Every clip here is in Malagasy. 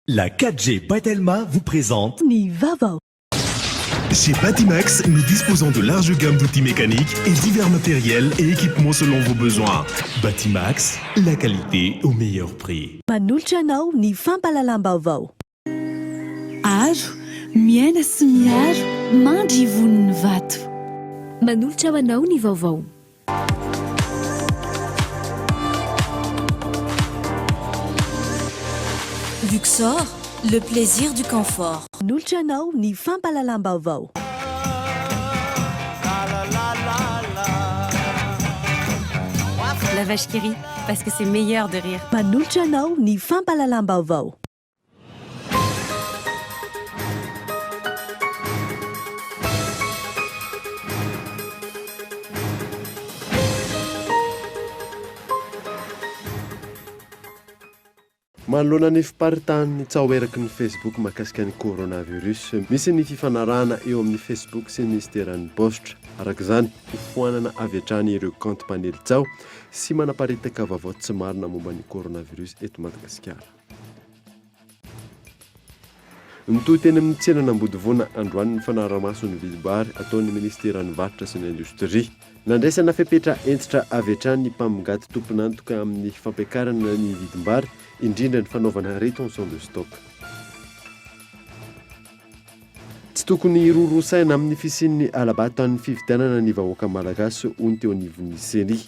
La 4G Batelma vous présente Nivavo. Chez Batimax, nous disposons de larges gammes d'outils mécaniques et divers matériels et équipements selon vos besoins. Batimax, la qualité au meilleur prix. Manolotra anao ny fampalalam-baovao. Aro, miaina sy miaro, mandry voniny vato. Manolotra ho anao ny vaovao. Luxor, le plaisir du confort. Manolotra anao ny fampalalam-baovao. La vache qui rit, parce que c'est meilleur de rire. Manolotra anao ny fampalalam-baovao. Manoloana ny fiparitany tsao eraky ny Facebook mahakasika ny coronavirus. Misy ny fifanarahana eo amin'ny Facebook sy ny ministeran'ny postra. Araka izany, hofoanana avy hatrany ireo compte panely tsao sy manaparitaka vaovao tsy marina momba ny coronavirus eto Madagasikara. Mitohy teny amin'ny tsenan'Ambodivoana androany ny fanarahamaso ny vidibary ataon'ny ministeran'ny varotra sy ny indostria. Nandraisana fepetra entitra avy hatrany ny mpamongady tompon'antoka amin'ny fampiakarana ny vidim-bary indrindra ny fanaovana rétention de stock. Tsy tokony rorosaina amin'ny fisian'ny alabatan'ny fividianana ny vahoaka malagasy hoy ny teo anivon'ny CENI.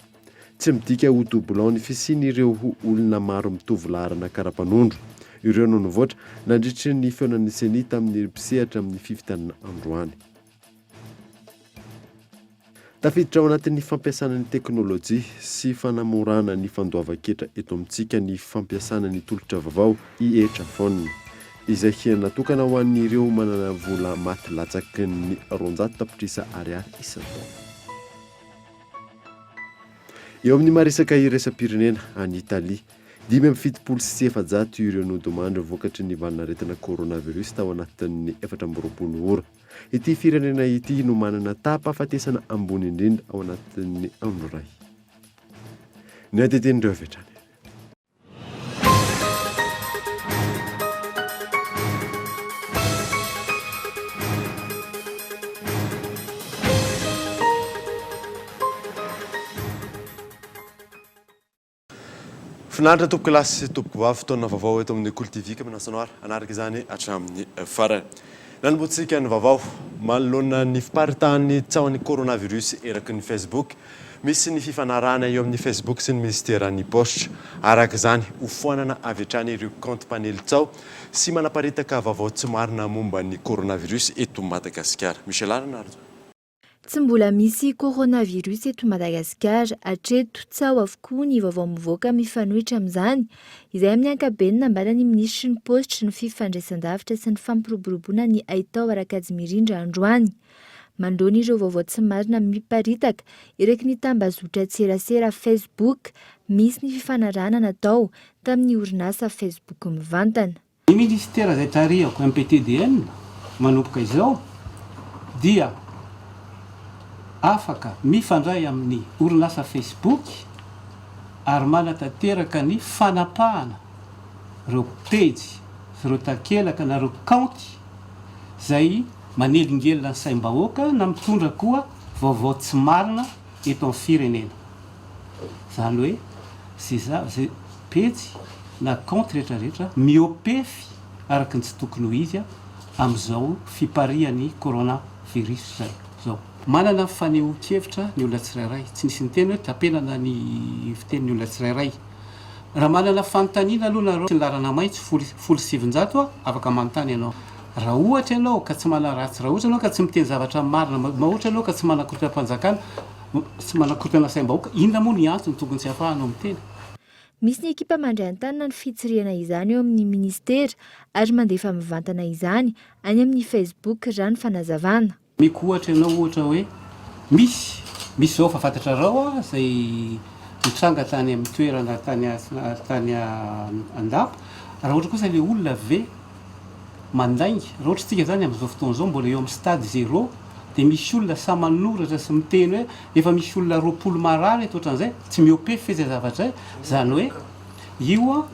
Tsy midika ho doublon ny fisian'ireo olona maro mitovy laharana karapanondro. Ireo no nivoatra nandritry ny feonan'ny CENI tamin'ny mpisehatra amin'ny fividianana androany. Tafiditra ao anatin'ny fampiasana ny teknôlôjia sy fanamorana ny fandoavan-ketra eto amintsika ny fampiasana ny tolotra vaovao e-headphone izay natokana ho an'ireo manana vola maty latsaky ny 200 tapitrisa ariary isan-taona. Eo amin'ny maresaka iraisam-pirenena any Italia, 570 ireo nodomandry vokatry ny valinaretina coronavirus tao anatin'ny 420 ora. Ity firenena ity no manana tapa-fatesana ambony indrindra ao anatin'ny andro iray. Ny ateten'ireo avy hatrany. Finaritra tompoko lasy sy tompoko vavy fotoana vaovao eto amin'ny Kultivika Menasonoara anaraka izany hatramin'ny farany. Nanomboantsika ny vaovao manoloana ny fiparitany tsahon'ny coronavirus eraky ny Facebook. Misy ny fifanarahana eo amin'ny Facebook sy ny ministeran'ny postra. Araka izany hofoanana avy hatrany ireo compte panely tsao sy manaparitaka vaovao tsy marina momba ny coronavirus eto Madagasikara. Michel Aranardo. Tsy mbola misy coronavirus eto Madagasikara, hatreto tsao avokoa ny vaovao mivoaka mifanohitra amin'izany, izay amin'ny ankabeny nambara ny ministry ny postra ny fifandraisan-davitra sy ny fampiroboroboana ny Aitao Rakajymirindra androany. Mandroana ireo vaovao tsy marina miparitaka eraky ny tambazotra tserasera Facebook, misy ny fifanarahana natao tamin'ny orinasa Facebook mivantana. Ny ministera izay tarihako MPTDN manomboka izao dia afaka mifandray amin'ny orinasa Facebook ary manatanteraka ny fanapahana ireo page sy ireo takelaka na ireo kaonty izay manelingelina ny saim-bahoaka na mitondra koa vaovao tsy marina eto amin'ny firenena. Izany hoe zay page na kaonty rehetrarehetra miopefy araka ny tsy tokony ho izy amin'izao fiparihan'ny coronavirus zao. Manana faneho-kevitra ny olona tsirairay, tsy nisy ny teny hoe tapenana ny fitenin'ny olona tsirairay. Raha manana fanontaniana aloha nareo ny larana maitso 700 afaka manontany ianao. Raha ohatra ianao ka tsy manaratsy, raha ohatra ianao ka tsy miteny zavatra marina, ohatra ianao ka tsy manakorotana mpanjakana, tsy manakorotana saim-bahoaka, inona moa ny antony tokony tsy ahafahanao miteny? Misy ny ekipa mandray an-tanana ny fitsirihana izany eo amin'ny ministera ary mandefa mivantana izany any amin'ny Facebook raha ny fanazavana. Mikohatra ianao ohatra hoe misy zao fa fantatrarao izay mitranga tany amin'ny toerana tany andapa. Raha ohatra kosa ilay olona ve mandainga, raha ohatra tsika zany amin'izao fotoan'izao mbola eo amin'ny stade 0 dia misy olona sa manoratra sy miteny hoe efa misy olona 20 marary eto ohatran'izay, tsy miopefy izay zavatra izay, izany hoe io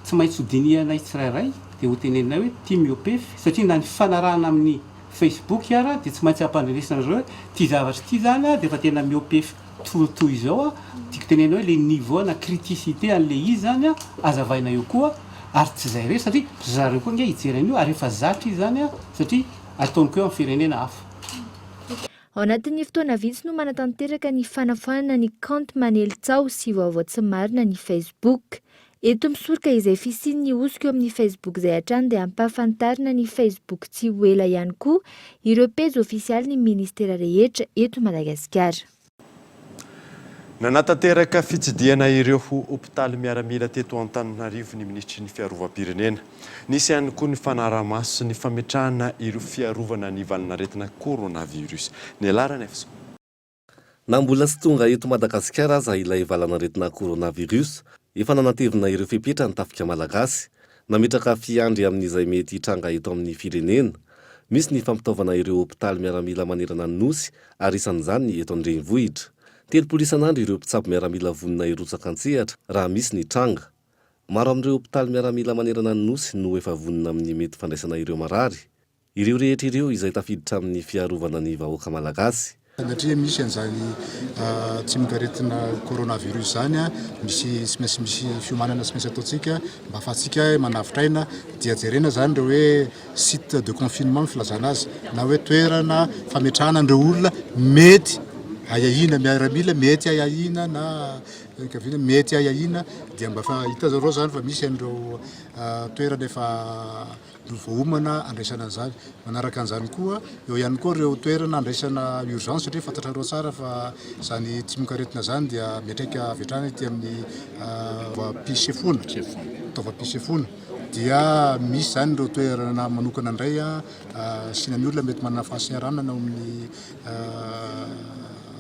tsy maintsy hodinianay tsirairay dia ho tenenina hoe tia miopefy satria na ny fanarahana amin'ny Facebook ara dia tsy maintsy ampandrenesana zao hoe tia zavatra ity zany a dia efa tena miopefy totoy izao a tiako tenena hoe le niveau na criticité an'le izy zany a azavaina eo koa ary tsy zay re satria zareo koa nge hijeren'io ary efa zatra izy zany a satria ataoniko eo amin'ny firenena hafa. Ao anatin'ny fotoana vitsy no manatanteraka ny fanafoanana ny compte manelitsao sy vaovao tsy marina ny Facebook. Eto misoroka izay fisian'ny osika eo amin'ny Facebook izay hatrany dia ampahafantarina ny Facebook tsy ho ela ihany koa ireo pejy ofisialy ny ministera rehetra eto Madagasikara. Nanatanteraka fitsidiana ireo hopitaly miaramila teto Antananarivo ny ministry ny fiarovam-pirenena. Nisy ihany koa ny fanarahamaso sy ny fametrahana ireo fiarovana ny valinaretina coronavirus. Ny alarany efso. Na mbola tsy tonga eto Madagasikara aza ilay valanaretina coronavirus, efa nanatevina ireo fepetra ny tafika malagasy, nametraka fiandry amin'izay mety hitranga eto amin'ny firenena. Misy ny fampitaovana ireo hopitaly miaramila manerana ny nosy ary isan'izany eto Andrenivohitra. 3 isan'andro ireo mpitsabo miaramila vonina irotsaka an-tsehatra raha misy ny tranga. Maro amin'ireo hopitaly miaramila manerana ny nosy no efa vonina amin'ny mety fandraisana ireo marary. Ireo rehetra ireo izay tafiditra amin'ny fiarovana ny vahoaka malagasy. Satria misy an'izany tsy mikaretina coronavirus zany a misy fiomanana sy maintsy ataontsika mba ahafahantsika manavitra dia jerena zany reo hoe site de confinement filazana azy na hoe toerana fametrahana andreo olona mety ayahina miaramila mety ayahina na mety ayahina dia mba fa hita zareo zany fa misy andreo toerana efa voaomana andraisana an'izany. Manaraka an'izany koa eo ihany koa ireo toerana andraisana urgence satria fantatrareo tsara fa zany tsy mikaretina zany dia metraika avetrana ity amin'ny pisefona taova-pisefona dia misy zany ireo toerana manokana indray sinan'ny olona mety manana fahasiaranana amin'ny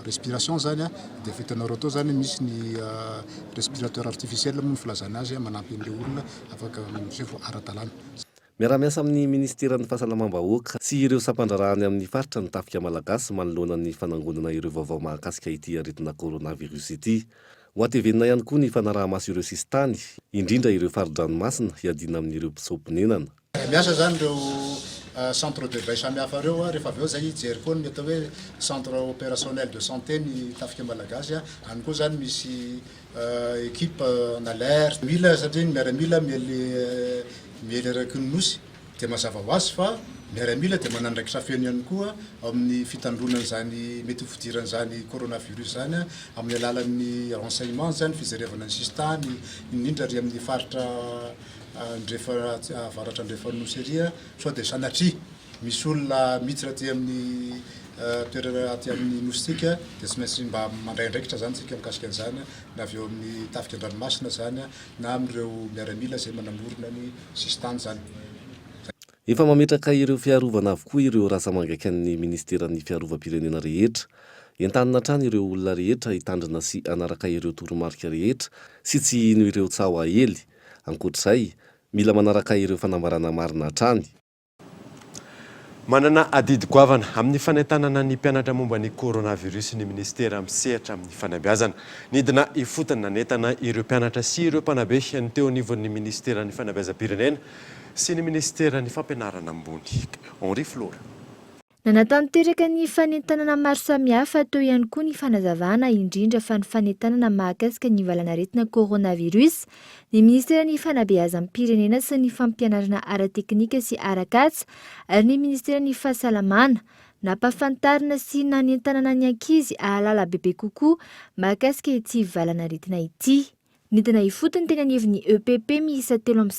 respiration zany dia fitanareo tao zany misy ny respirateur artificiel moa ny filazana azy manampy an'ilay olona afaka misefo ara-dalàna. Miara-miasa amin'ny Ministeran'ny Fahasalamam-bahoaka sy ireo sampandrarahany amin'ny faritra ny tafika malagasy manoloana ny fanangonana ireo vaovao mahakasika ity aretina coronavirus ity. Ho atevenina ihany koa ny fanaraha-maso ireo sistany, indrindra ireo fari-dranomasina hiadina amin'ireo mpisomponenana. Miasa zany ireo centre de veille samihafa reo rehefa avy eo zay jery koa ny atao hoe centre opérationnel de santé ny tafika malagasy any koa zany misy équipe en alerte mila satria ny miaramila miely araky ny nosy dia mazava ho azy fa miaramila dia manandraikitra feno ihany koa amin'ny fitandronana zany mety fidiran' zany coronavirus zany amin'ny alalan'ny renseignement zany fijerevana ny sistany indrindra ry amin'ny faritra ndrefa avaratra ndrefa nosy ery sao dia sanatria misy olona miditra aty amin'ny toerana aty amin'ny nositsika dia tsy maintsy mba mandray andraikitra zany tsika mikasika an'izany na avy eo amin'ny tafika an-dranomasina zany na amin'ireo miaramila zay manamorona ny sistany zany. Efa mametraka ireo fiarovana avokoa ireo rasa mangaikan'ny Ministeran'ny Fiarovam-pirenena rehetra. Entanina hatrany ireo olona rehetra hitandrina sy anaraka ireo toromarika rehetra sy tsy ino ireo tsaho ahely. Ankoatr'izay, mila manaraka ireo fanambarana marina hatrany. Manana adidy goavana amin'ny fanentanana ny mpianatra momba ny coronavirus ny ministera misehatra amin'ny fanabeazana. Nidina ifotana netana ireo mpianatra sy ireo mpanabe ny teo anivon'ny ministeran'ny fanabeazam-pirenena sy ny ministeran'ny fampianarana ambony. Henri Flora. Nanatanteraka ny fanentanana maro samihafa teo ihany koa ny fanazavana indrindra fa ny fanentanana mahakasika ny valanaretina coronavirus ny ministeran'ny fanabeazam-pirenena sy ny fampianarana ara-teknika sy ara-katsa ary ny ministeran'ny fahasalamana nampahafantarina sy nanentanana ny ankizy ahalala bebe kokoa mahakasika ity valanaretina ity. Nidina ifotony teny anivon'ny EPP miisa 3.0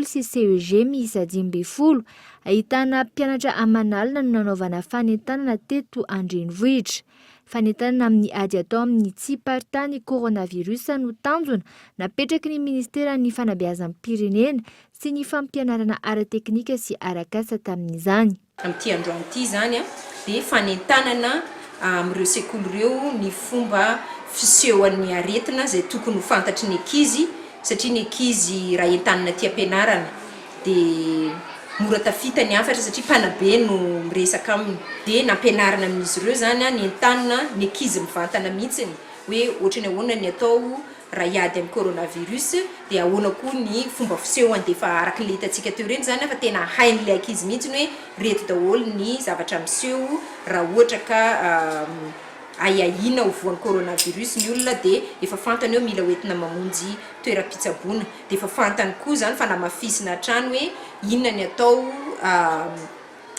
sy CEG miisa 5.0 ahitana mpianatra amanalina no nanaovana fanentanana teto Andrenivohitra. Fanentanana amin'ny ady atao amin'ny tsipartany coronavirus no tanjona napetraky ny ministeran'ny fanabeazam-pirenena sy ny fampianarana ara-teknika sy ara-kasa tamin'izany. Amin'ity androany ity zany dia fanentanana amin'ireo sekoly ireo ny fomba fisehoan'ny aretina zay tokony ho fantatry ny ankizy satria ny ankizy raha entanina aty ampianarana dia mora tafita ny afatra satria mpanabe no miresaka aminy dia nampianarana amin'izy ireo zany ny entanina ny ankizy mivantana mihitsiny hoe ohatra ny ahoana ny atao raha hiady amin'ny coronavirus dia ahoana koa ny fomba fisehoany dia efa araka ny hitantsika teo reny zany fa tena hain'ilay ankizy mihitsy hoe reto daholo ny zavatra miseho raha ohatra ka aiahina ho voan'ny coronavirus ny olona dia efa fantany eo mila hoentina mamonjy toeram-pitsaboana dia efa fantany koa zany fa namafisina trano hoe inona ny atao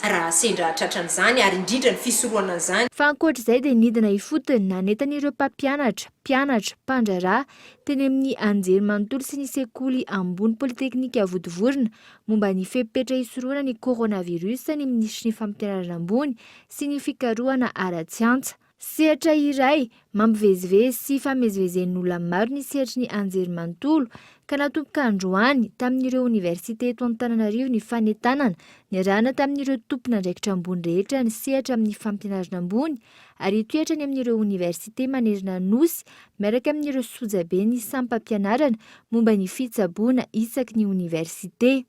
raha sendra tratran'izany ary indrindra ny fisorohana an'izany. Fa ankoatr'izay dia nidina ifotony nanentan'ireo mpampianatra, mpianatra, mpandraraha teny amin'ny anjerimanontolo sy ny sekoly ambony politeknika Vodivorona momba ny fepetra isorohana ny coronavirus ny minisitry ny fampianarana ambony sy ny fikarohana ara-tsiantsa. Sehatra iray mampivezivezy sy famezivezen'olona maro ny sehatry ny anjerimanontolo ka natomboka androany tamin'ireo université eto Antananarivo ny fanentanana niarahana tamin'ireo tompon'andraikitra ambony rehetra ny sehatra amin'ny fampianarana ambony ary toetra ny amin'ireo université manerana nosy miaraka amin'ireo sojabe ny sampampianarana momba ny fitsaboana isaky ny université.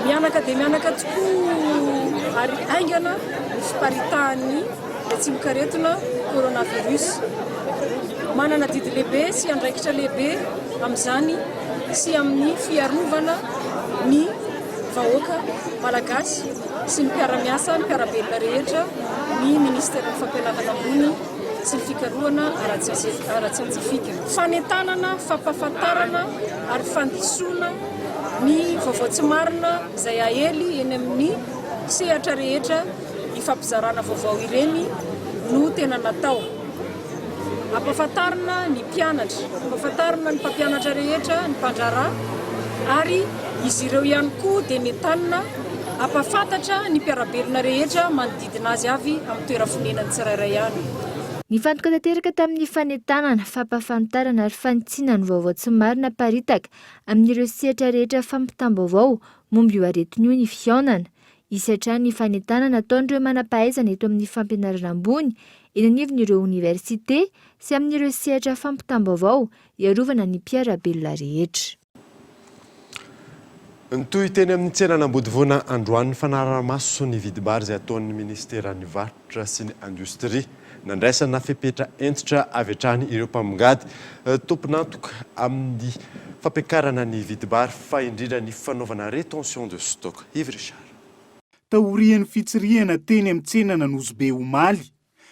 Mianaka dia mianaka tokoa ary aingana ny fiparitahan'ny tsy mikaretina coronavirus. Manana didy lehibe sy andraikitra lehibe amin'izany sy amin'ny fiarovana ny vahoaka malagasy sy ny mpiara-miasa ny mpiarabelona rehetra ny ministera ny fampianarana ambony sy ny fikarohana ara-tsiantifika. Fanentanana, fampahafantarana ary fandisoana ny vaovao tsy marina izay ahely eny amin'ny sehatra rehetra ifampizarana vaovao ireny no tena natao. Ampahafantarana ny mpianatra, ampahafantarana ny mpampianatra rehetra, ny mpandraraha ary izy ireo ihany koa dia nentanina ampahafantatra ny mpiarabelona rehetra manodidina azy avy amin'ny toera-fonenany tsirairay ihany. Nifantoka tanteraka tamin'ny fanentanana, fampahafantarana ary fanitsiana ny vaovao tsy marina paritaka amin'ireo sehatra rehetra fampitam-baovao momba io aretin'io ny fihaonana. Isatrany ny fanentanana ataon'ireo manam-pahaizana eto amin'ny fampianarana ambony eny anivon'ireo université sy amin'ireo sehatra fampitam-baovao iarovana ny mpiarabelona rehetra. Nytoy teny amin'ny tsenan'Ambodivoana androany fanarahamaso ny vidim-bary izay ataon'ny ministeran'ny varotra sy ny indostria nandraisana fepetra entitra avy hatrany ireo mpamongady tomponantoka amin'ny fampiakarana ny vidim-bary fa indrindra ny fanaovana rétention de stock. Yves Richard. Taorian'ny fitsirihana teny amin'ny tsenana Nosbe Omaly.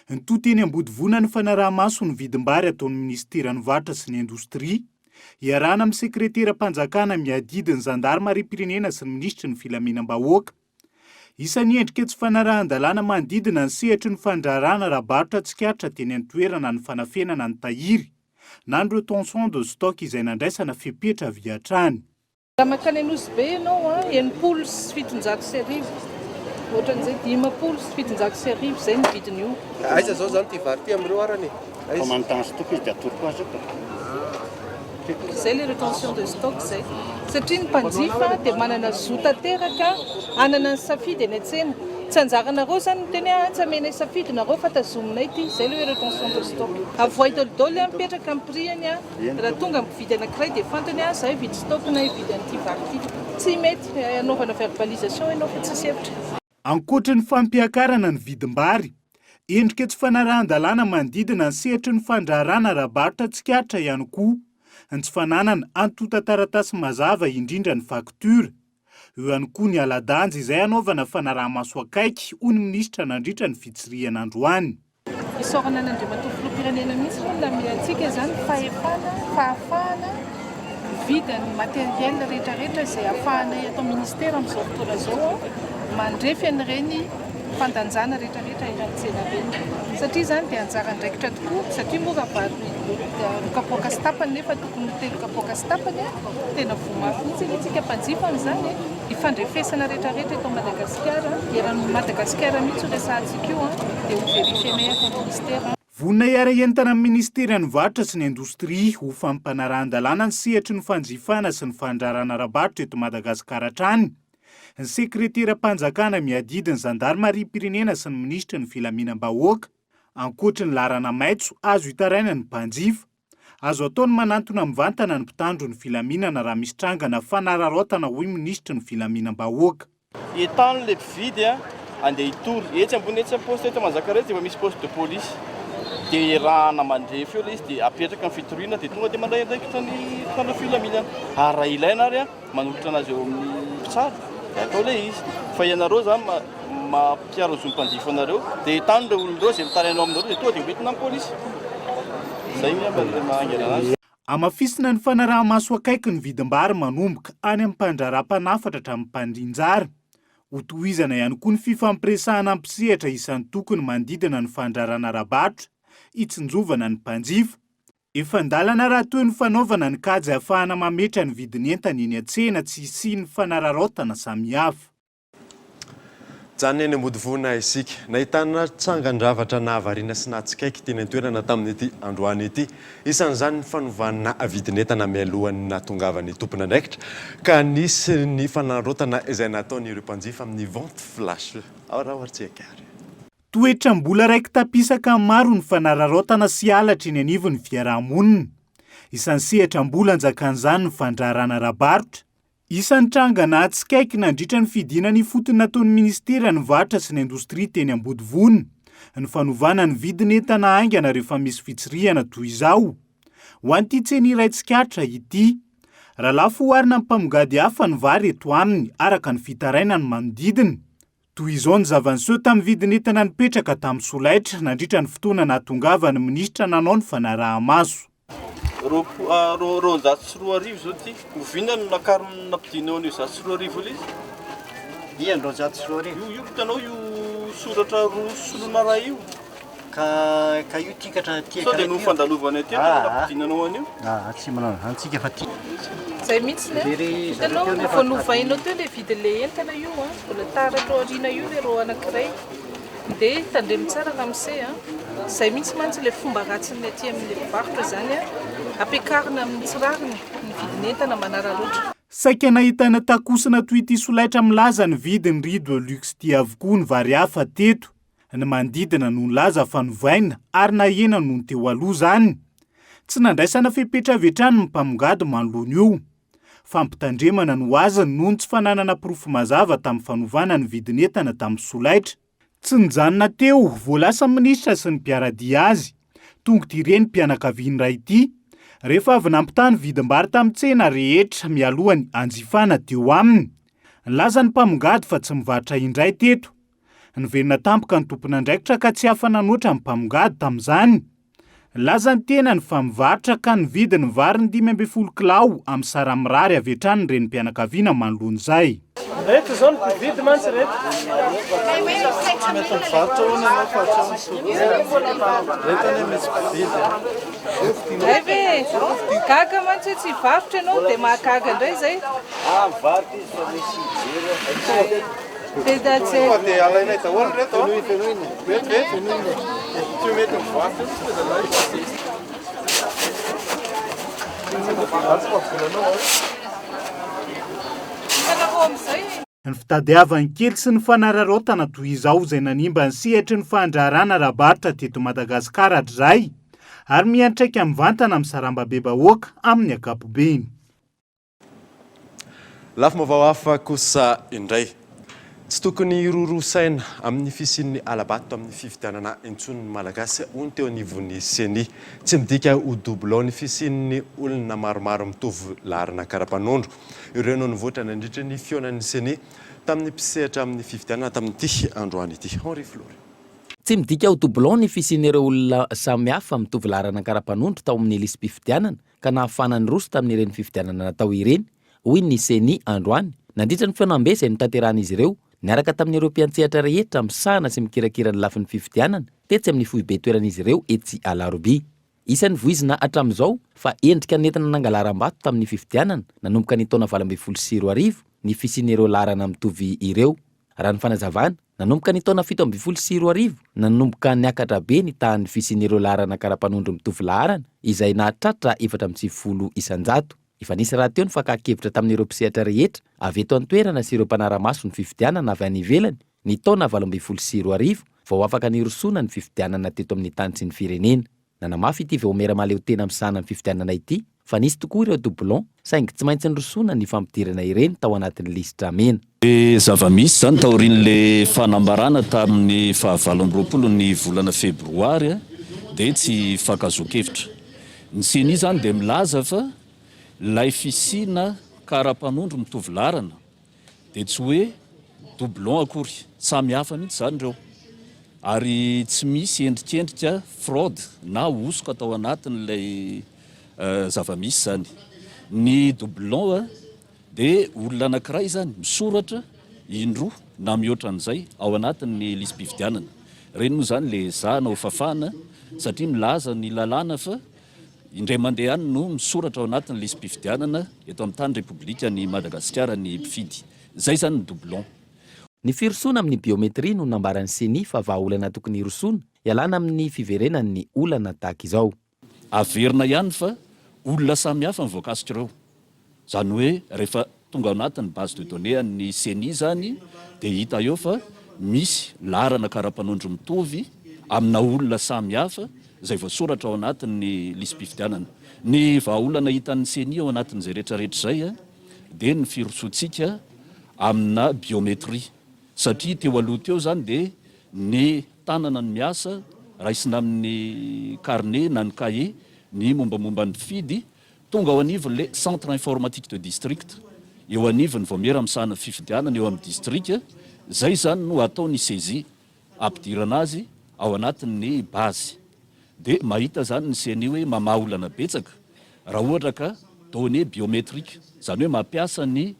Nytoy teny Ambodivoana ny fanarahamaso ny vidim-bary ataon'ny ministeran'ny varotra sy ny indostria iarahana amin'ny sekretera-panjakana miadidiny zandarmarim-pirenena sy ny ministry ny filaminam-bahoaka. Isan'ny endrika tsy fanarahan-dalàna manodidina ny sehatry ny fandrarana raha-barotra tsikatra teny an-toerana ny fanafenana ny tahiry na ny rétention de stock izay nandraisana fepetra avy hatrany. Raha makany Nosbe ianao enimpolo sy fitonjato sy arivo. Ohatran'izay 10 sy fitonjato sy arivo izay ny vidiny io. Aiza zao zany ty vary ty amin'ireo arany? Manontany stock izy dia atoroko azy Izay le rétention de stock zay. Satria ny mpanjifa dia manana zo tanteraka anana ny safidy eny an-tsena. Tsy anjaranareo zany teny tsy amena safidinareo fa tazominay ity. Izay le rétention de stock. Avoay daholo mipetraka amin'ny prix-any raha tonga mividy anankiray dia fantany zay vidy stock na hividy an'ity vary ity. Tsy mety anaovana verbalisation ianao fa tsy hevitra. Ankoatra ny fampiakarana ny vidim-bary, endrika tsy fanarahan-dalàna manodidina ny sehatry ny fandrarana raha-barotra tsikatra ihany koa. Ny tsy fananana antota taratasy mazava indrindra ny faktura. Eo ihany koa ny aladanjy izay anaovana fanaraha-maso akaiky ho ny minisitra nandritra ny fitsirihana androany. Isaorana n'Andriamatoa filoham-pirenena mihitsy moa namiantsika zany fahafahana mividy ny matériel rehetrarehetra izay ahafahanay atao ministera amin'izao fotoana zao mandrefy an'ireny fandanjana rehetrarehetra iran-tsena reny. Satria zany dia anjara andraikitra tokoa satria moa raha kapoaka sy tapany nefa tokony telo kapoaka sy tapany tena vomafy mihitsy iletsika mpanjifa amin'izany ifandrefesana rehetrarehetra eto Madagasikara eran'ny Madagasikara mihitsy ho resahantsika io dia ho verifienay atao ministera. Vonina iara-entana amin'ny ministeran'ny varotra sy ny indostria ho fampanarahan-dalàna ny sehatry ny fanjifana sy ny fandrarana raha-barotra eto Madagasikara hatrany. Ny sekretera-panjakana miadidiny zandarmarim-pirenena sy ny ministry ny filaminam-bahoaka. Ankoatra ny larana maitso azo hitaraina ny mpanjifa. Azo ataony manantona mivantana ny mpitandro ny filaminana raha misy trangana fanararaotana hoy ministry ny filaminam-bahoaka. Etan'ny le mpividy andeha hitory etsy ambony etsy poste eto Manjakaresy dia misy poste de police. dia raha namandrefy eo ilay izy dia apetraka amin'ny fitoriana dia tonga dia mandray andraikitra ny mpitandro filaminana ary raha ilaina ary a manolotra anazy eo amin'ny mpitsara dia atao ilay izy fa ianareo zany mampiaro ny zom-panjifo anareo dia tany ireo olon'ireo izay mitarainao aminareo dia tonga dia hoentina amin'ny pôlisy izay mahaingana anazy. Amafisina ny fanaraha-maso akaiky ny vidim-bary manomboka any amin'ny mpandrarapanafatra hatramin'ny mpandrinjara. Hotohizana ihany koa ny fifampiresahana ampisehatra isan'ny tokony mandidina ny fandrarana rabatra, hitsinjovana ny mpanjifa. Efa ndalana raha toy ny fanaovana ny kajy ahafahana mametra ny vidiny entana eny an-tsena tsy hisian'ny fanararaotana samihafa. Jany eny ambodivona isika nahitana tsangan-dravatra nahavariana sy natsikaiky teny an-toerana tamin'ity androany ity. Isan'izany ny fanovana vidin'entana mialohan'ny natongavany tompona andraikitra ka nisy ny fanararaotana izay nataon'ireo mpanjifa amin'ny vente flash. Araortsiakary. Toetra mbola raiky tapisaka maro ny fanararaotana sy halatra eny anivon'ny fiarahamonina. Isan'ny sehatra mbola anjakan'izany ny fandrarana rabarotra. Isan'ny tranga natsikaiky nandritra ny fidina ny fotony nataon'ny ministera ny vatra sy ny indostria teny ambodivona, ny fanovana ny vidin'entana haingana rehefa misy fitsirihana toy izao. Ho an'ity tsena iray tsikatra ity, raha lafo oharina amin'ny mpamongady hafa ny vary eto aminy araka ny fitaraina ny manodidina. Toy izao ny zavanseho tamin'ny vidin'entana nipetraka tamin'ny solaitra nandritra ny fotoana nahatongavany ministra nanao ny fanaraha-maso. Roanjato sy roa arivo zao ty ovina no nakarony nampidinao an'io zato sy roa arivo ilay izy. Iany roanjato sy roa arivo. Io hitanao io soratra roa solona raha io. Ka io tikatra sao dia no fandalovana aty nampidinanao an'io. Tsy manao antsika fa ty. Zay mihitsy le hitanao vao novainao teo le vidin'ilay entana io a mbola taratra aoriana io le ro anankiray dia tandremy tsara ramose a. Zay mihitsy mantsy le fomba ratsiny aty amin'ny mpivarotra zany a ampiakarina amin'ny tsirariny ny vidin'entana manararaotra. Saika nahitana takosana toy ity solaitra milaza ny vidiny rido luxe ty avokoa ny vary hafa teto. Ny mandidina no laza fanovaina ary nahena no teo aloha zany. Tsy nandraisana fepetra avetrany ny mpamongady manoloana io. Fampitandremana no azany noho ny tsy fananana porofo mazava tamin'ny fanovana ny vidin'entana tamin'ny solaitra. Tsy nijanona teo voalasa ministra sy ny mpiaradia azy. Tonga tireny mpianakaviany ray ity, rehefa avy nampitany vidim-bary tamin'ny tsena rehetra mialohany anjifana teo aminy. Laza ny mpamongady fa tsy mivarotra indray teto. Niverina tampoka ny tompona andraikitra ka tsy hafa nanoatra ny mpamongady tamin'izany. Laza ny tena ny famivarotra ka ny vidiny vary ny 5 kilao amin'ny sara mirary avetrany reny mpianakaviana manoloana izay. Reto zao ny mpividy mantsy reto. Ve gaga mantsy tsy varotra ianao dia mahagaga indray zay. Varotra izy fa misy ijery. Dia alainay daholo reto. Tsy mety mivarotra Ny fitadiavany kely sy ny fanararaotana toy izao izay nanimba ny sehatry ny fandrarana rabarotra teto Madagasikara hatrizay ary miantraika mivantana amin'ny sarambabeba-hoaka amin'ny ankapobeny. Lafo mavao hafa kosa indray. Tsy tokony rorosaina amin'ny fisian'ny alabato amin'ny fifidianana intson'ny malagasy hono teo anivon'ny seni. Tsy midika ho doublon ny fisian'ny olona maromaro mitovy larina karapanondro. Ireo no nivoatra nandritra ny fionan'ny seni tamin'ny mpisehatra amin'ny fifidianana tamin'ity androany ity. Henri Flory. Tsy midika ho doublon ny fisian'ireo olona samihafa mitovy larina karapanondro tao amin'ny lisy mpifidianana ka nahafanany roso tamin'ireny fifidianana natao ireny. Hoy ny seni androany nandritra ny fionambe izay notanteran'izy ireo. Niaraka tamin'ireo mpiantsehatra rehetra misahana sy mikirakira ny lafin'ny fifidianana tetsy amin'ny foibe toeran'izy ireo etsy Alaroby. Isan'ny voizina hatramin'izao fa endrika nentina nangalaram-bato tamin'ny fifidianana nanomboka ny taona 2024 ny fisian'ireo larana mitovy ireo. Raha ny fanazavana nanomboka ny taona 2024 nanomboka niakatra be ny tahan'ny fisian'ireo larana karapanondro mitovy larana izay nahatratra 450 isanjato. Efa nisy raha teo ny fakakevitra tamin'ireo mpisehatra rehetra avy eto an-toerana sy ireo mpanara-maso ny fifidianana avy any ivelany ny taona 2024 vao afaka nirosona ny fifidianana teto amin'ny tany sy ny firenena. Nanamafy ity Veomera Maleo tena misahana ny fifidianana ity fa nisy tokoa ireo doublon saingy tsy maintsy nirosona ny fampidirana ireny tao anatin'ny lisitra mena. Zava-misy zany taorian'le fanambarana tamin'ny 2020 ny volana febroary dia tsy fakazokevitra. Ny seni zany dia milaza fa lay fisina kara-panondro mitovy larana dia tsy hoe doublon akory, samy hafa mihitsy zany ireo, ary tsy misy endrikendrika fraude na osoka atao anatin'ilay zavamisy zany. Ny doublon dia olona anankiray zany misoratra indroa na mihoatra an'izay ao anatin'ny lisam-pifidianana. Reny moa zany le zahana ho fafana satria milaza ny lalàna fa indray mandeha any no misoratra ao anatin'ny lisam-pifidianana eto amin'ny tany repoblika ny Madagasikara ny mpifidy. Zay zany ny doublon. Ny firosoana amin'ny biometria no nambaran'ny CENI fa vahaolana tokony hirosoana ialana amin'ny fiverenan'ny olana tahaka izao. Averina ihany fa olona samihafa ny voakasika ireo. Zany hoe rehefa tonga anatin'ny base de données an'ny CENI zany dia hita eo fa misy larana kara-panondro mitovy amina olona samihafa izay voasoratra ao anatin'ny lisam-pifidianana. Ny vahaolana hitan'ny CENI ao anatin'izay rehetrarehetra zay dia ny firosoantsika amina biometria. Satria teo aloha teo zany dia ny tanana ny miasa raisina amin'ny carnet na ny cahier ny mombamomba ny fidy tonga ao anivony le centre informatique de district, eo anivony vao miara-misahana fifidianana eo amin'ny district. Zay zany no ataony saisie ampidirana azy ao anatin'ny base. Dia mahita zany ny CENI hoe mamaha olana betsaka raha ohatra ka données biométriques, zany hoe mampiasa ny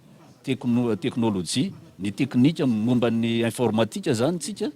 teknôlôjia, ny teknika momba ny informatika zany tsika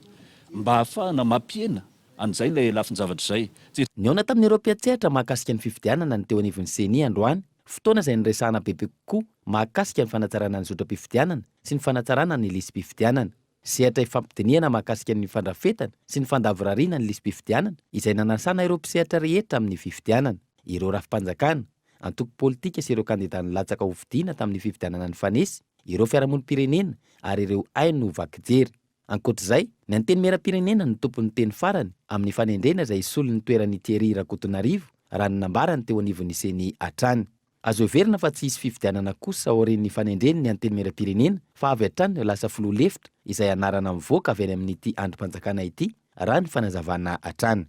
mba ahafahana mampiena an'izay ilay lafin-javatra izay. Ny aona tamin'ny Eoropean-tsehatra mahakasika ny fifidianana ny teo anivon'ny CENI androany, fotoana izay niresahana bebe kokoa mahakasika ny fanatsarana ny zotra-pifidianana sy ny fanatsarana ny lisam-pifidianana. Sehatra ifampidiniana mahakasika ny fandrafetana sy ny fandavorariana ny lisam-pifidianana izay nanasana ireo mpisehatra rehetra amin'ny fifidianana. Ireo rafim-panjakana, antoko politika sy ireo kandida nilatsaka ho fidiana tamin'ny fifidianana ny fanesy, ireo fiarahamonim-pirenena ary ireo aino vakijery. Ankoatr'izay, ny anteny miaram-pirenena ny tompon'ny teny farany amin'ny fanendrena izay isolo ny toeran'ny Thierry Rakotonarivo raha ny nambarany teo anivon'ny CENI hatrany. Azo heverina fa tsy hisy fifidianana kosa aorian'ny fanendreny ny anteny miaram-pirenena fa avy hatrany no lasa filoha lefitra izay anarana mivoaka avy any amin'ity androm-panjakana ity raha ny fanazavana hatrany.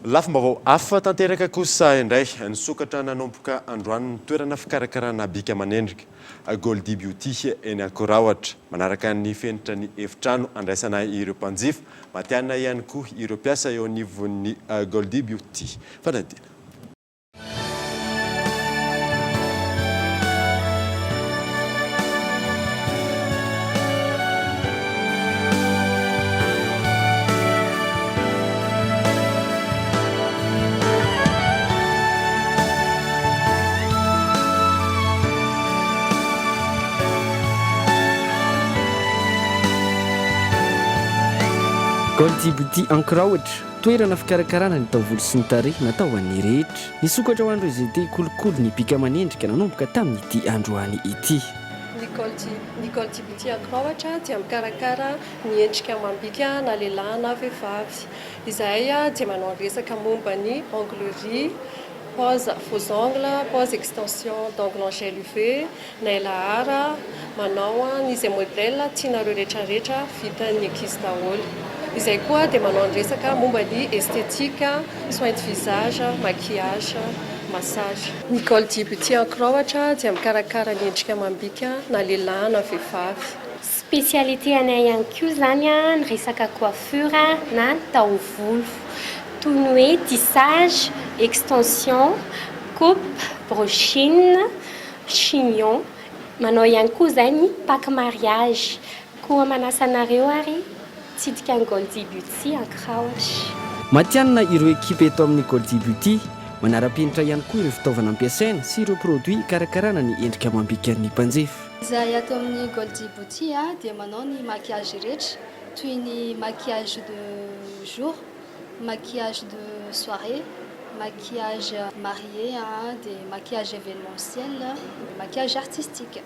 Lafim-baovao hafa tanteraka kosa indray nisokatra nanomboka androany ny toerana fikarakarana bika aman'endrika Goldie Beauty eny Ankoraohatra. Manaraka ny fenitra ny efitrano andraisana ireo mpanjifa, matiana ihany koa ireo mpiasa eo anivon'ny Goldie Beauty. Fanadina. Goldie Beauty Ankoraohatra, toerana fikarakarana ny taovolo sy ny tarehy natao an'ny rehetra. Nisokatra ho andro izay te kolokolo ny bika aman'endrika nanomboka tamin'ity androany ity. Ny Goldie Beauty Ankoraohatra dia mikarakara ny endrika amam-bika na lehilahy na vehivavy. Izahay dia manao resaka momba ny onglerie, pose faux ongles, pose extension d'ongles en gel UV, nail art, manao izay modèle tianareo rehetrarehetra vitan'ny ankizy daholo. Izay koa dia manao resaka momba ny esthétique, soins de visage, maquillage, massage. Ny Goldie Beauty Ankoraohatra dia mikarakara ny endrika amam-bika na lehilahy na vehivavy. Spécialité anay ihany koa zany ny resaka coiffure na taovolo. Toy ny hoe tissage, extension, coupe, brushing, chignon. Manao ihany koa zany pack mariage. Koa manasa anareo ary tsidika ny Goldie Beauty Ankoraohatra. Matianina ireo ekipa eto amin'ny Goldie Beauty, manara-penitra ihany koa ireo fitaovana ampiasaina sy ireo produit karakarana ny endrika amam-bika ny mpanjifa. Izahay ato amin'ny Goldie Beauty dia manao ny maquillage rehetra toy ny maquillage de jour, maquillage de soirée, maquillage marié, des maquillages événementiels, maquillage artistique.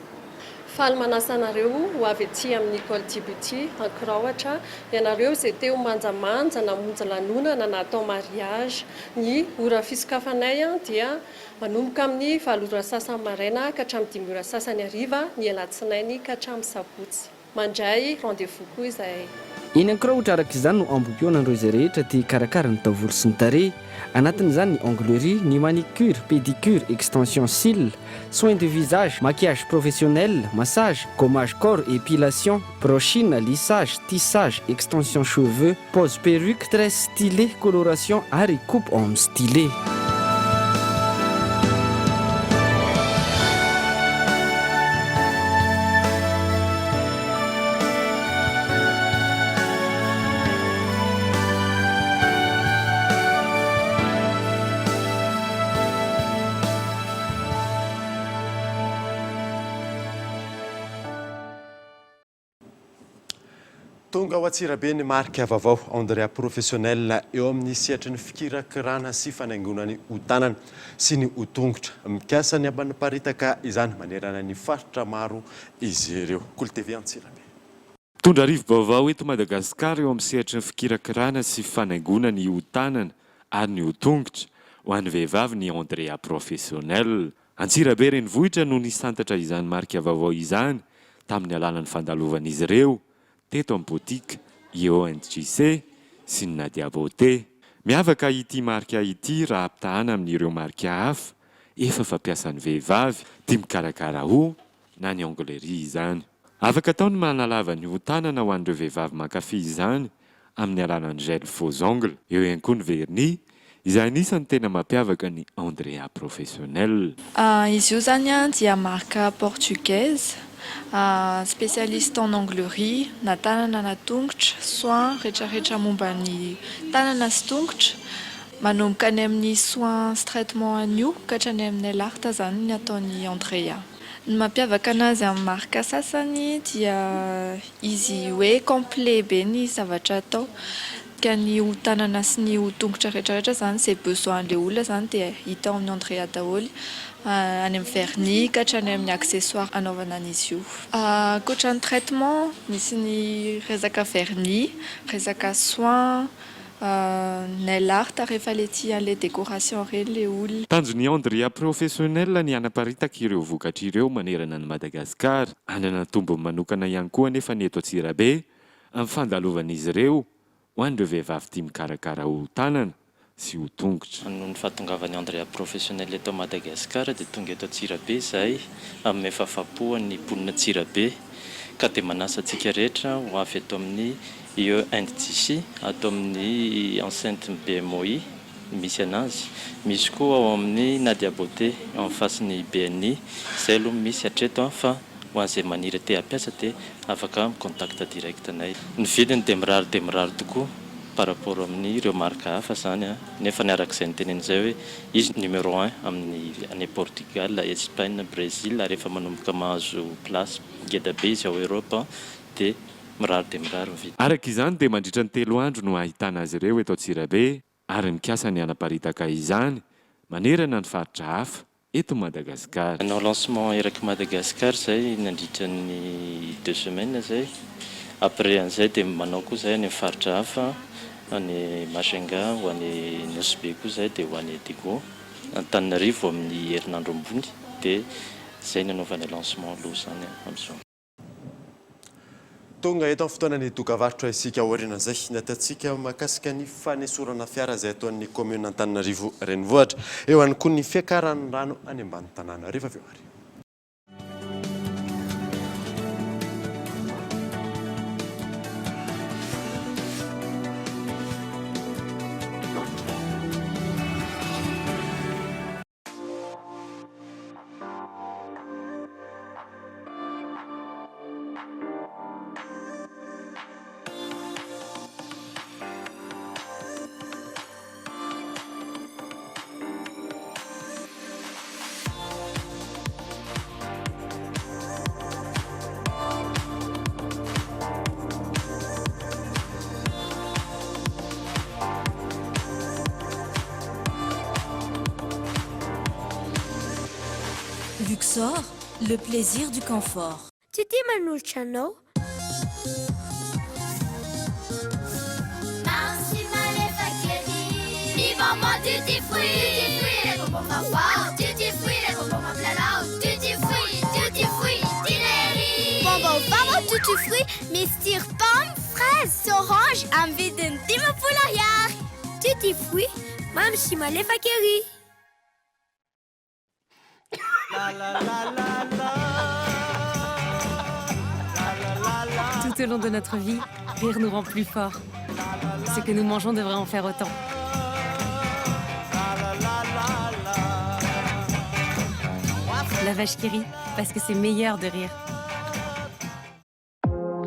Faly manasa anareo ho avy aty amin'ny Goldie Beauty Ankoraohatra, ianareo izay te ho manjamanja namonjy lanonana na atao mariage. Ny ora fisokafanay dia manomboka amin'ny 7 ora sasany maraina ka hatramin'ny 5 ora sasany hariva, ny alatsinainy ka hatramin'ny sabotsy. Mandray rendez-vous koa izahay. eny ankora ohatra araka izany no ambom-pionan'ireo izay rehetra tia karakara ny taovolo sy ny tarehy anatin'izany ny onglerie ny manicure pédicure extension cils soin de visage maquillage professionnel massage gommage corps épilation brochine lissage tissage extension cheveux pose perruque tresse stylé coloration ary coupe homme stylé. Tonga ao Antsirabe ny marika vaovao Andrea professionnel eo amin'ny sehatry ny fikirakirana sy fanaingonana ny hotanana sy ny hotongotra mikasa ny ambaniparitaka izany manerana ny faritra maro izy ireo. Kolo TV Antsirabe. Tondra rivo vaovao eto Madagasikara eo amin'ny sehatry ny fikirakirana sy fanaingonana ny hotanana ary ny hotongotra ho an'ny vehivavy ny Andrea professionnel. Antsirabe renivohitra no nisantatra izany marika vaovao izany tamin'ny alalan'ny fandalovan'izy ireo teto amin'ny botika IONJC sy ny Nadia Beauté. Miavaka ity marika ity raha ampitahana amin'ireo marika hafa efa fampiasan'ny vehivavy tia mikarakara hoho na ny onglerie izany. Afaka ataony manalava ny hotanana ho an'ireo vehivavy mankafy izany amin'ny alalan'ny gel faux ongle. Eo ihany koa ny vernis izay anisan'ny tena mampiavaka ny Andrea professionnel. Izy io zany dia marka portugaise. Spécialiste en onglerie, na tanana na tongotra, soin rehetrarehetra momba ny tanana sy tongotra, manomboka any amin'ny soin traitement anio ka hatrany amin'ny larta zany ny ataony Andrea. Ny mampiavaka anazy amin'ny marika sasany dia izy hoe complet be ny zavatra atao. Ka ny ho tanana sy ny ho tongotra rehetrarehetra zany c'est besoin le olona zany dia hita ao amin'ny Andrea daholo. Any amin'ny vernis ka hatrany amin'ny accessoire anaovana an'izy io. Ankoatran'ny traitement misy ny resaka vernis, resaka soin, nail art rehefa le tia le décoration reny le olona. Tanjon'ny Andrea professionnel ny anaparitaka ireo vokatra ireo manerana ny Madagasikara. Anana tombony manokana ihany koa nefa ny eto Antsirabe amin'ny fandalovan'izy ireo ho an'ireo vehivavy tia mikarakara ho tanana sy ho tongotra. Noho ny fahatongavan'ny Andrea professionnel eto Madagasikara dia tonga eto Antsirabe izay amin'ny fahafapohan'ny mponina Antsirabe ka dia manasa antsika rehetra ho avy eto amin'ny IONJC ato amin'ny enceinte BMOI misy anazy. Misy koa ao amin'ny Nadia Beauté en face ny BNI izay aloha misy hatreto fa ho an'izay maniry te hampiasa dia afaka micontact direct anay. Ny vidiny dia mirary tokoa par rapport amin'ny ireo marika hafa zany nefa ny arak'izay ny teneny izay hoe izy numéro 1 amin'ny Portugal, Espagne, Brésil rehefa manomboka mahazo place ngeda be izy ao Europa dia mirary mividy. Araka izany dia mandritra ny 3 andro no ahitana azy ireo eto Antsirabe ary mikasa ny anaparitaka izany manerana ny faritra hafa eto Madagasikara. Nanao lancement eraky Madagasikara zay nandritra ny 2 semaines zay. Après an'izay dia manao koa zay any faritra hafa any Majunga ho any Nosy Be koa zay dia ho any Digo Antananarivo amin'ny herinandro ambony dia zay nanaovana lancement aloha zany amin'izao. Tonga eto amin'ny fotoanany dokavarotra isika aoriana izay nataontsika mahakasika ny fanesorana fiara izay ataon'ny commune Antananarivo renivohitra eo ihany koa ny fiakaran'ny rano any ambany tanàna. Rehefa avy eo ary. Luxor, le plaisir du confort. Titi Manouchano. Tutti fruits, les bonbons papa. Tutti fruits, les bonbons ma blala. Tutti fruits, Tineri. Bonbons papa. tutti fruits, mistir pomme, fraise, orange, am vidin dimapolo ariary. Tutti fruits, mam sy malefa keri. Tout au long de notre vie, rire nous rend plus forts. Ce que nous mangeons devrait en faire autant. La vache qui rit, parce que c'est meilleur de rire.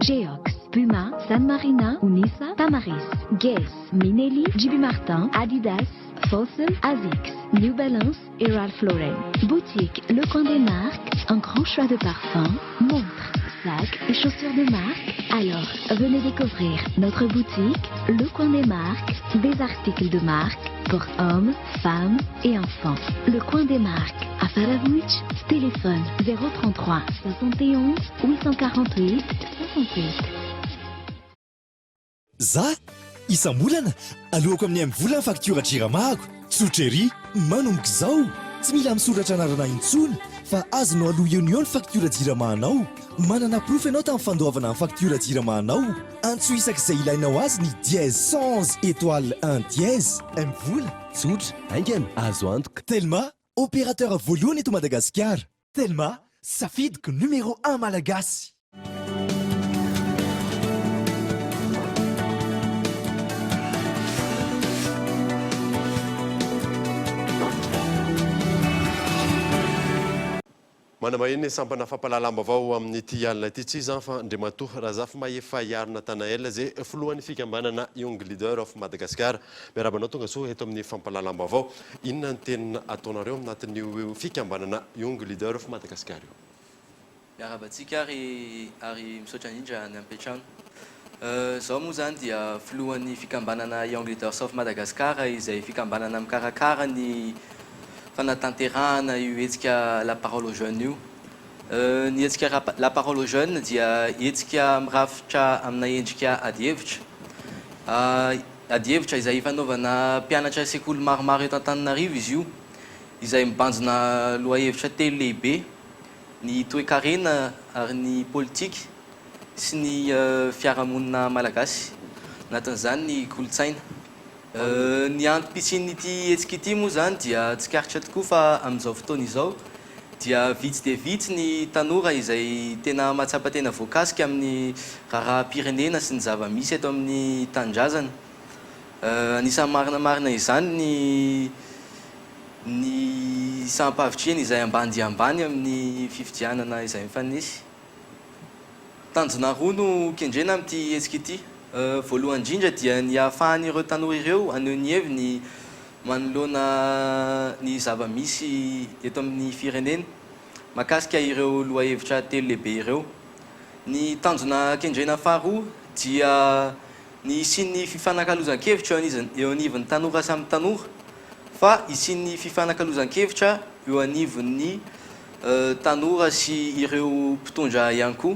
Geox, Puma, San Marina, Unisa, Tamaris, Guess, Minelli, JB Martin, Adidas, Fossil, Asics, New Balance et Ralph Lauren. Boutique Le Coin des Marques, un grand choix de parfums, montres, sacs et chaussures de marque. Alors, venez découvrir notre boutique Le Coin des Marques, des articles de marque pour hommes, femmes et enfants. Le Coin des Marques à Faravouch, téléphone 033 71 848 68. Za isambolana alohako amin'ny vola ny faktura jiramahako tsotra ery manomboka izao tsy mila misoratra anarana intsony fa azonao aloha eo ny faktura jiramahanao manana proof ianao tamin'ny fandoavana ny faktura jiramahanao antso isak'izay ilainao azy ny dièse 111 étoile 1 dièse mivola tsotra aingana azo antoka Telma opérateur voalohany eto Madagasikara Telma safidiko numéro 1 malagasy. manamahiny sampana fampalalamba avao amin'ny ty alina ty tsy zany fa Andriamatoa Razafy Mahefa Iarina Tanaela zay filohan'ny fikambanana Young Leader of Madagascar miarabanao tonga so eto amin'ny fampalalamba avao inona ny tena ataonareo anatin'io fikambanana Young Leader of Madagascar io miarabantsika ary misaotra indrindra ny ampetrano zao moa zany dia filohan'ny fikambanana Young Leaders of Madagascar izay fikambanana mikarakara ny fanatanterahana io hetsika la parole aux jeunes io ny hetsika la parole aux jeunes dia hetsika mirafitra amina endrika adievitra adievitra izay fanaovana mpianatra sekoly maromaro eto Antananarivo izy io izay mibanjona lohahevitra telo lehibe ny toe-karena ary ny politika sy ny fiarahamonina malagasy anatin'izany ny kolotsaina ny antom-pisian'ity hetsika ity moa zany dia tsikaritra tokoa fa amin'izao fotoana izao dia vitsy dia vitsy ny tanora izay tena mahatsapa tena voakasika amin'ny raharaham-pirenena sy ny zava-misy eto amin'ny tanindrazana anisan'ny marinamarina izany ny sampavitriana izay ambany dia ambany amin'ny fifidianana izay mifanesy tanjona roa no kendrena amin'ity hetsika ity voalohany indrindra dia ny ahafahan'ireo tanora ireo aneho ny heviny manoloana ny zava-misy eto amin'ny firenena makasika ireo lohahevitra telo lehibe ireo ny tanjona kendrena faharoa dia ny isian'ny fifanankalozan-kevitra eo anivon'ny tanora samy tanora fa isian'ny fifanankalozan-kevitra eo anivon'ny tanora sy ireo mpitondra ihany koa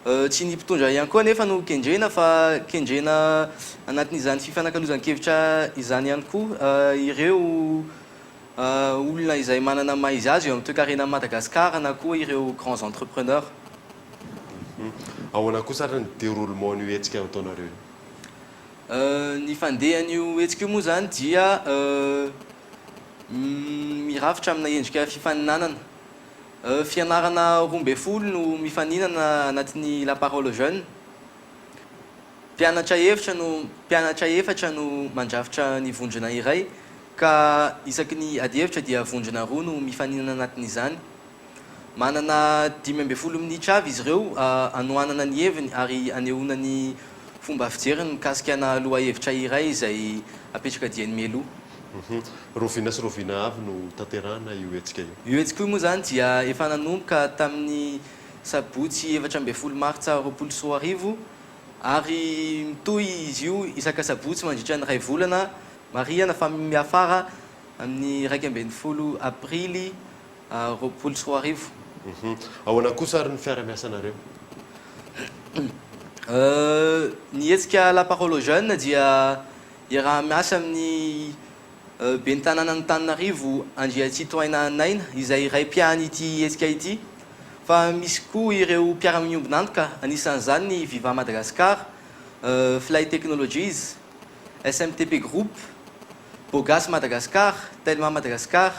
tsy ny mpitondra ihany koa nefa no kendrena fa kendrena anatin'izany fifanankalozan-kevitra izany ihany koa ireo olona izay manana maizy azy eo amin'ny toe-karena Madagasikara na koa ireo grands entrepreneurs. Ahoana koa sara ny déroulement n'io hetsika ataonareo ny fandehan'io hetsika io moa zany dia mirafitra amina endrika fifaninanana fianarana 12 no mifaninana anatin'ny la parole aux jeunes mpianatra efatra no mandrafitra ny vondrona iray ka isaky ny adievitra dia vondrona roa no mifaninana anatin'izany manana 12 minitra avy izy ireo anoanana ny heviny ary anehoana ny fomba fijeriny mikasika na lohahevitra iray izay apetraka diany meloa rovina sy rovina avy no tanterahana io hetsika io io hetsika io moa zany dia efa nanomboka tamin'ny sabotsy 12 martsa 2021 ary mitoy izy io isaka sabotsy mandritra ny ray volana mariana fa miafara amin'ny 12 aprily 2021 ahoana koa sary ny fiara-miasanareo ny hetsika la parole aux jeunes dia iraha miasa amin'ny bentanana ny Tananarivo Andria Citoyena Naina izay iray piahany ity hetsika ity fa misy koa ireo mpiara-miombonantoka anisan'izany ny Viva Madagascar, Fly Technologies, SMTP Group, Bogas Madagascar, Telma Madagascar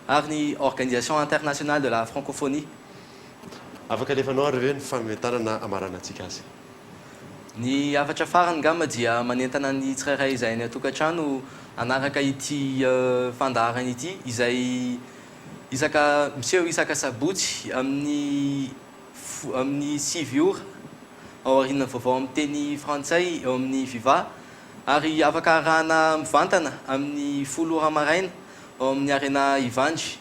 ary ny Organisation Internationale de la Francophonie. Afaka alefanao ary ve ny fametanana amarana antsika azy? Ny afatra farany ngamba dia manentana ny tsirairay izay ny atokantrano anaraka ity fandaharana ity izay miseho isaka sabotsy amin'ny 6 ora ao aoriana vaovao amin'ny teny frantsay eo amin'ny Viva, ary afaka arahana mivantana amin'ny 10 ora maraina ao amin'ny Arena Ivandry.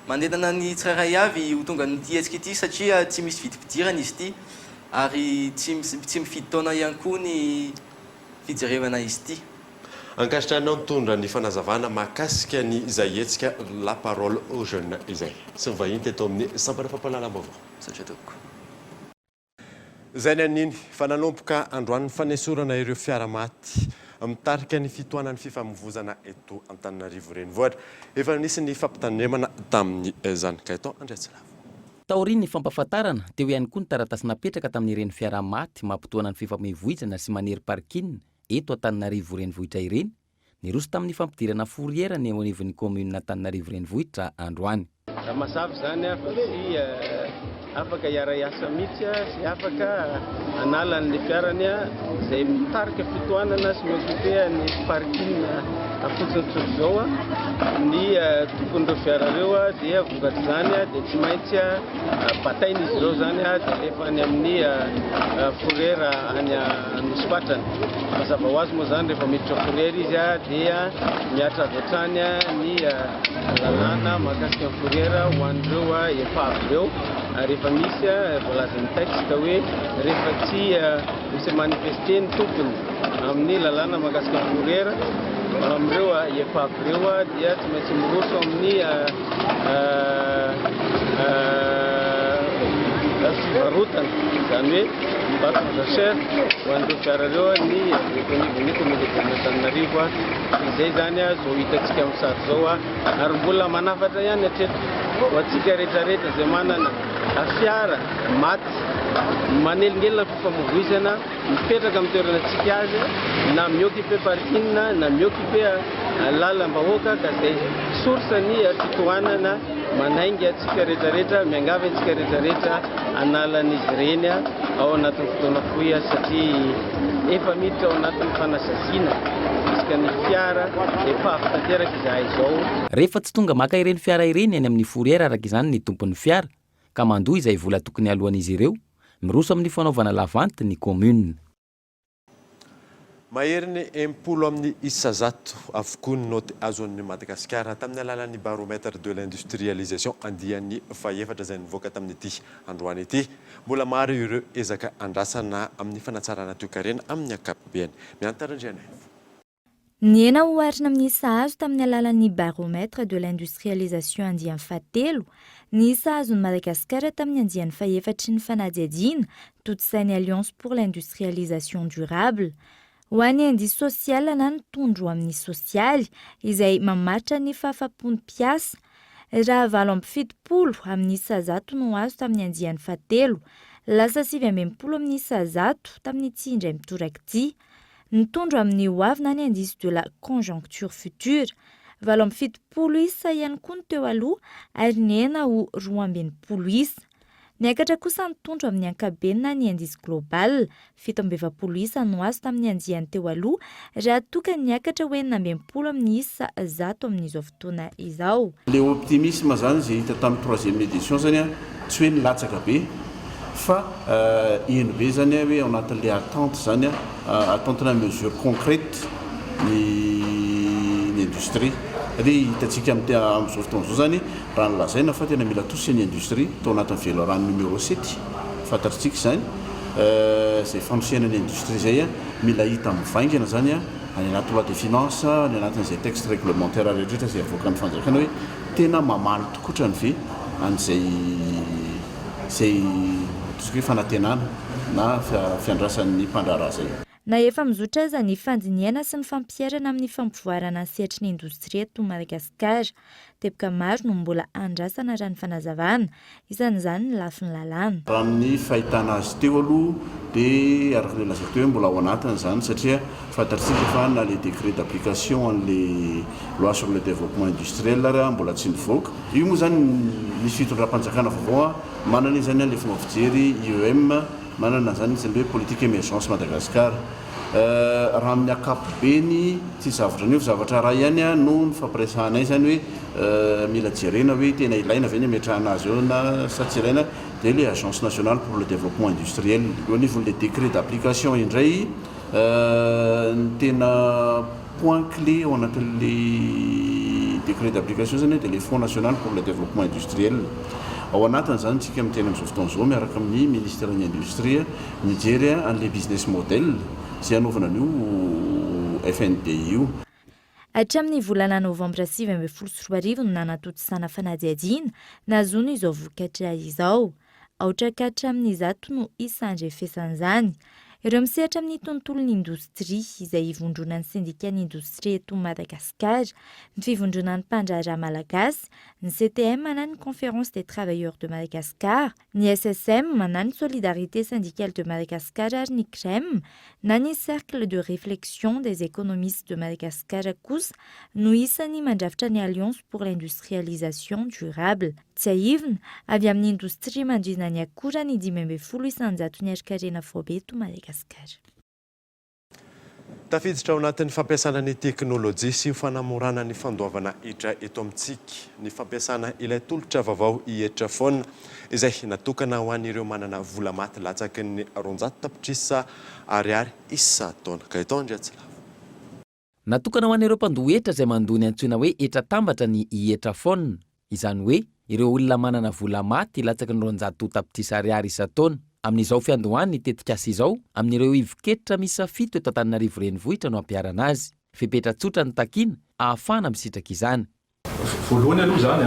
Manentana ny tsirairay avy ho tonga n'ity hetsika ity satria tsy misy vidim-pidirana izy ity ary tsy mifidy taona ihany koa ny fijerevana izy ity. Ankasitranao mitondra ny fanazavana mahakasika ny izay hetsika la parole aux jeunes izay sy ny vahiny teto amin'ny sampana fampalalam-baovao. Satria tompoko. Zay ny aniny fa nanomboka androany fanesorana ireo fiara maty mitarika ny fitoanan'ny fifamoivoizana eto Antananarivo renivohitra. Efa nisy ny fampitanemana tamin'ny zany Kaiton Andretsilavo. Taoriany ny fampafatarana teo ihany koa ny taratasy napetraka tamin'ireny fiara maty mampitoana ny fifamoivoizana sy manery parking eto Antananarivo renivohitra ireny nirosy tamin'ny fampidirana fourrière ny eo anivon'ny commune Antananarivo renivohitra androany. Mazava zany fa sy afaka hiara-iasa mihitsy sy afaka analan'ny fiarany izay mitarika fitoanana sy miokupe ny parking afotsiny zao ny tompon'ireo fiara ireo dia vokatra zany dia tsy maintsy batainy izy ireo zany dia alefa any amin'ny fourrière any Nospatrany. Mazava ho azy moa zany rehefa miditra fourrière izy dia miatra avy hatrany ny lalàna mahakasika ny fourrière ho an'ireo efa avy ireo. Rehefa misy voalazan'ny texte hoe rehefa tsy misy manifester ny tompony amin'ny lalàna mahakasika ny fourrière amin'ireo efa avy ireo dia tsy maintsy miroso amin'ny fivarotana zany hoe mivarotra jachère ho an'ireo fiara ireo ny rekonivony commune Antananarivo izay zany zao hitantsika amin'ny sary zao ary mbola manafatra ihany hatreto ho antsika rehetrarehetra izay manana fiara maty manelingelina fifamoivoizana mipetraka amin'ny toeranantsika azy na miokupe parking na miokupe lalam-bahoaka ka izay source ny fitohanana manainga antsika rehetrarehetra miangavy antsika rehetrarehetra analan'izy ireny ao anatin'ny fotoana fohy satria efa miditra ao anatin'ny fanasasiana isika ny fiara efa afaka tanteraka izahay izao. Rehefa tsy tonga maka ireny fiara ireny any amin'ny fourrière araka izany ny tompon'ny fiara ka mandoa izay vola tokony alohan'izy ireo miroso amin'ny fanaovana lavanty ny commune. Mahery ny 10 amin'ny isa zato avokoa ny noty azon'ny Madagasikara tamin'ny alalan'ny baromètre de l'industrialisation andian'ny faefatra izay nivoaka tamin'ity androany ity. Mbola maro ireo ezaka andrasana amin'ny fanatsarana toe-karena amin'ny ankapobeny. Miantarandriana. Ny ena oharina amin'ny isa azo tamin'ny alalan'ny baromètre de l'industrialisation andian'ny fahatelo, ny isa azon'ny Madagasikara tamin'ny andian'ny fahefatry ny fanadihadiana totsain'ny Alliance pour l'industrialisation durable. Ho an'ny indice social na ny tondro amin'ny sosialy izay mamatra ny fahafapony mpiasa raha 7.70 amin'ny isa zato no azo tamin'ny andian'ny fahatelo, lasa 7.80 amin'ny isa zato tamin'ny ity indray mitoraka ity. Ny tondro amin'ny hoavy na ny indice de la conjoncture future 7.70 isa ihany koa ny teo aloha ary ny ena ho 2.20 isa. Miakatra kosa ny tondro amin'ny ankabeny na ny indice global 7.20 isa no azo tamin'ny andiany teo aloha raha toka niakatra ho 9.20 amin'ny isa zato amin'izao fotoana izao. Le optimisme zany zay hita tamin'ny 3e édition zany tsy hoe nilatsaka be fa ino be zany hoe ao anatin'le attente zany attente na mesure concrète ny industrie ry hitantsika amin'izao fotoana zao zany raha nolazaina fa tena mila tosy ny industrie tao anatin'ny velorano numéro 7 fantatritsika zany zay fanosihana ny industrie zay mila hita mivaingana zany any anaty loi de finance any anatin'izay texte réglementaire rehetrarehetra zay avoakan'ny fanjakana hoe tena mamaly tokotra ny ve an'izay zay hoe fanantenana na fiandrasan'ny mpandraraha zay. na efa mizotra aza ny fandiniana sy ny fampiarana amin'ny fampivoarana ny sehatry ny indostria eto Madagasikara. Teboka maro no mbola andrasana raha ny fanazavana, isan'izany ny lafin'ny lalàna. Raha amin'ny fahitana azy teo aloha dia araka ilay lazako teo hoe mbola ao anatiny izany satria fantatsika fa na les décrets d'application les lois sur le développement industriel raha mbola tsy nivoaka. Io moa zany misy fitondram-panjakana vaovao manana izany ilay fomba fijery IEM, manana zany isan'ny hoe politique émergence Madagascar. Raha amin'ny akapobeny tsy zavatra anio zavatra raha ihany no fampiresahanay zany hoe mila jerena hoe tena ilaina ve ny ametrahana azy eo na sa tsy ilaina dia le agence nationale pour le développement industriel eo anivon'le décret d'application indray ny tena point clé ao anatin'le décret d'application zany dia le fonds national pour le développement industriel. Ao anatiny zany tsika miteny amin'izao fotoana izao miaraka amin'ny ministère ny industrie mijery an'le business model izay anaovana an'io FND io. Hatramin'ny volana novambra 2024 no nanatotosana fanadihadiana nahazoana izao vokatra izao. Aotra ka hatramin'ny zato no isandrefesan'izany. Ireo misehatra amin'ny tontolon'ny indostria izay ivondronan'ny syndicat-ny indostria eto Madagasikara, ny fivondronan'ny mpandraharaha malagasy, ny CTM manana ny conférence des travailleurs de Madagascar, ny SSM manana ny solidarité syndicale de Madagascar ary ny CREM na ny cercle de réflexion des économistes de Madagascar kosa no isan'ny mandrafitra ny alliance pour l'industrialisation durable. Tsy aivina avy amin'ny indostria mandrina ny akora ny 520 isanjato ny arikarena voabe eto Madagasikara. Tafiditra ao anatin'ny fampiasana ny teknôlôjia sy fanamorana ny fandoavana hidra eto amintsika. Ny fampiasana ilay tolotra vaovao hietra foana izay natokana ho an'ireo manana vola maty latsaky ny 400 tapitrisa ariary isa-taona. Ka eto Andriatsilava. Natokana ho an'ireo mpandohetra izay mandony antsoina hoe hetra tambatra ny hietra foana. Izany hoe ireo olona manana vola maty latsaky ny 400 tapitrisa ariary isa-taona. Amin'izao fiandohany tetika asa izao amin'ireo ivoketra misy fito eto Antananarivo renivohitra no ampiarana azy. Fepetra tsotra ny takiana ahafana misitraka izany. Voalohany aloha zany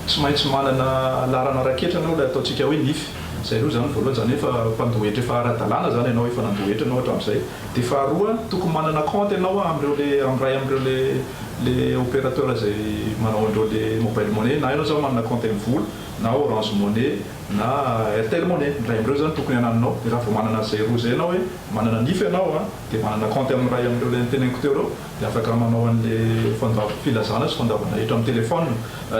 tsy maintsy manana larana raketra anao ilay ataontsika hoe nify. Zay aloha zany voalohany zany efa mpandohetra efa ara-dalàna zany ianao efa nandohetra anao hatramin'izay. Dia faharoa tokony manana compte ianao amiray amin'ireo le opérateur izay manao an'ireo le mobile money na ianao zao manana compte amin'ny vola na Orange Money na Airtel Money. Ray amin'ireo zany tokony anananao. Dia raha vao manana zay roa zay ianao hoe manana nify ianao dia manana compte amiray amin'ireo le teneniko teo reo dia afaka manao an'le filazana sy fandavana hitra amin'ny telefôna.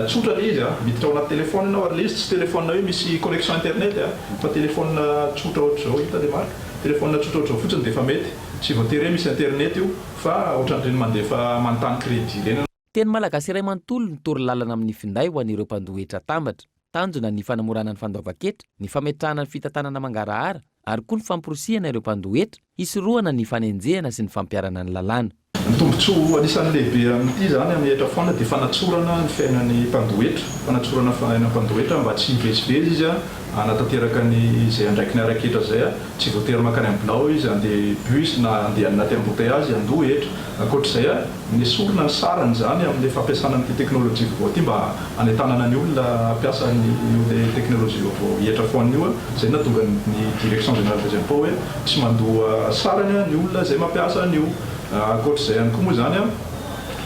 Tsotra le izy miditra ao anaty telefôna ianao ary le izy tsy telefôna hoe misy connexion internet fa telefôna tsotra ohatr'izao hita le marika. Telefôna tsotra ohatr'izao fotsiny dia efa mety. Tsy voatery misy internet io fa ohatran'ireny mandefa manontany crédit ireny. Teny malagasy iray manontolo ny tory lalana amin'ny finday ho an'ireo mpandohetra tambatra. Tanjona ny fanamorana ny fandoavaketra, ny fametrahana ny fitantanana mangarahara, ary koa ny famporosihana ireo mpandohetra, isorohana ny fanenjehana sy ny fampiarana ny lalàna. Ny tombontsoa anisan'ny lehibe amin'ity zany amin'ny hietra foana dia fanatsorana ny fiainan'ny mpandohetra, fanatsorana ny fiainan'ny mpandohetra mba tsy hivezivezy izy anatanteraka ny izay andraiky ny araketra zay tsy voatery makany amin'ny bilao izy andeha bus na andeha anaty embouteillage andohetra. Ankoatr'izay ny esorina ny sarany zany amin'ny fampiasana ny teknôlôjia vaovao ity mba hanetanana ny olona hampiasa ny teknôlôjia vaovao hietra foana io zay nahatonga ny direction générale des impôts hoe tsy mandoa sarany ny olona zay mampiasa an'io. Ankoatr'izay ihany koa moa zany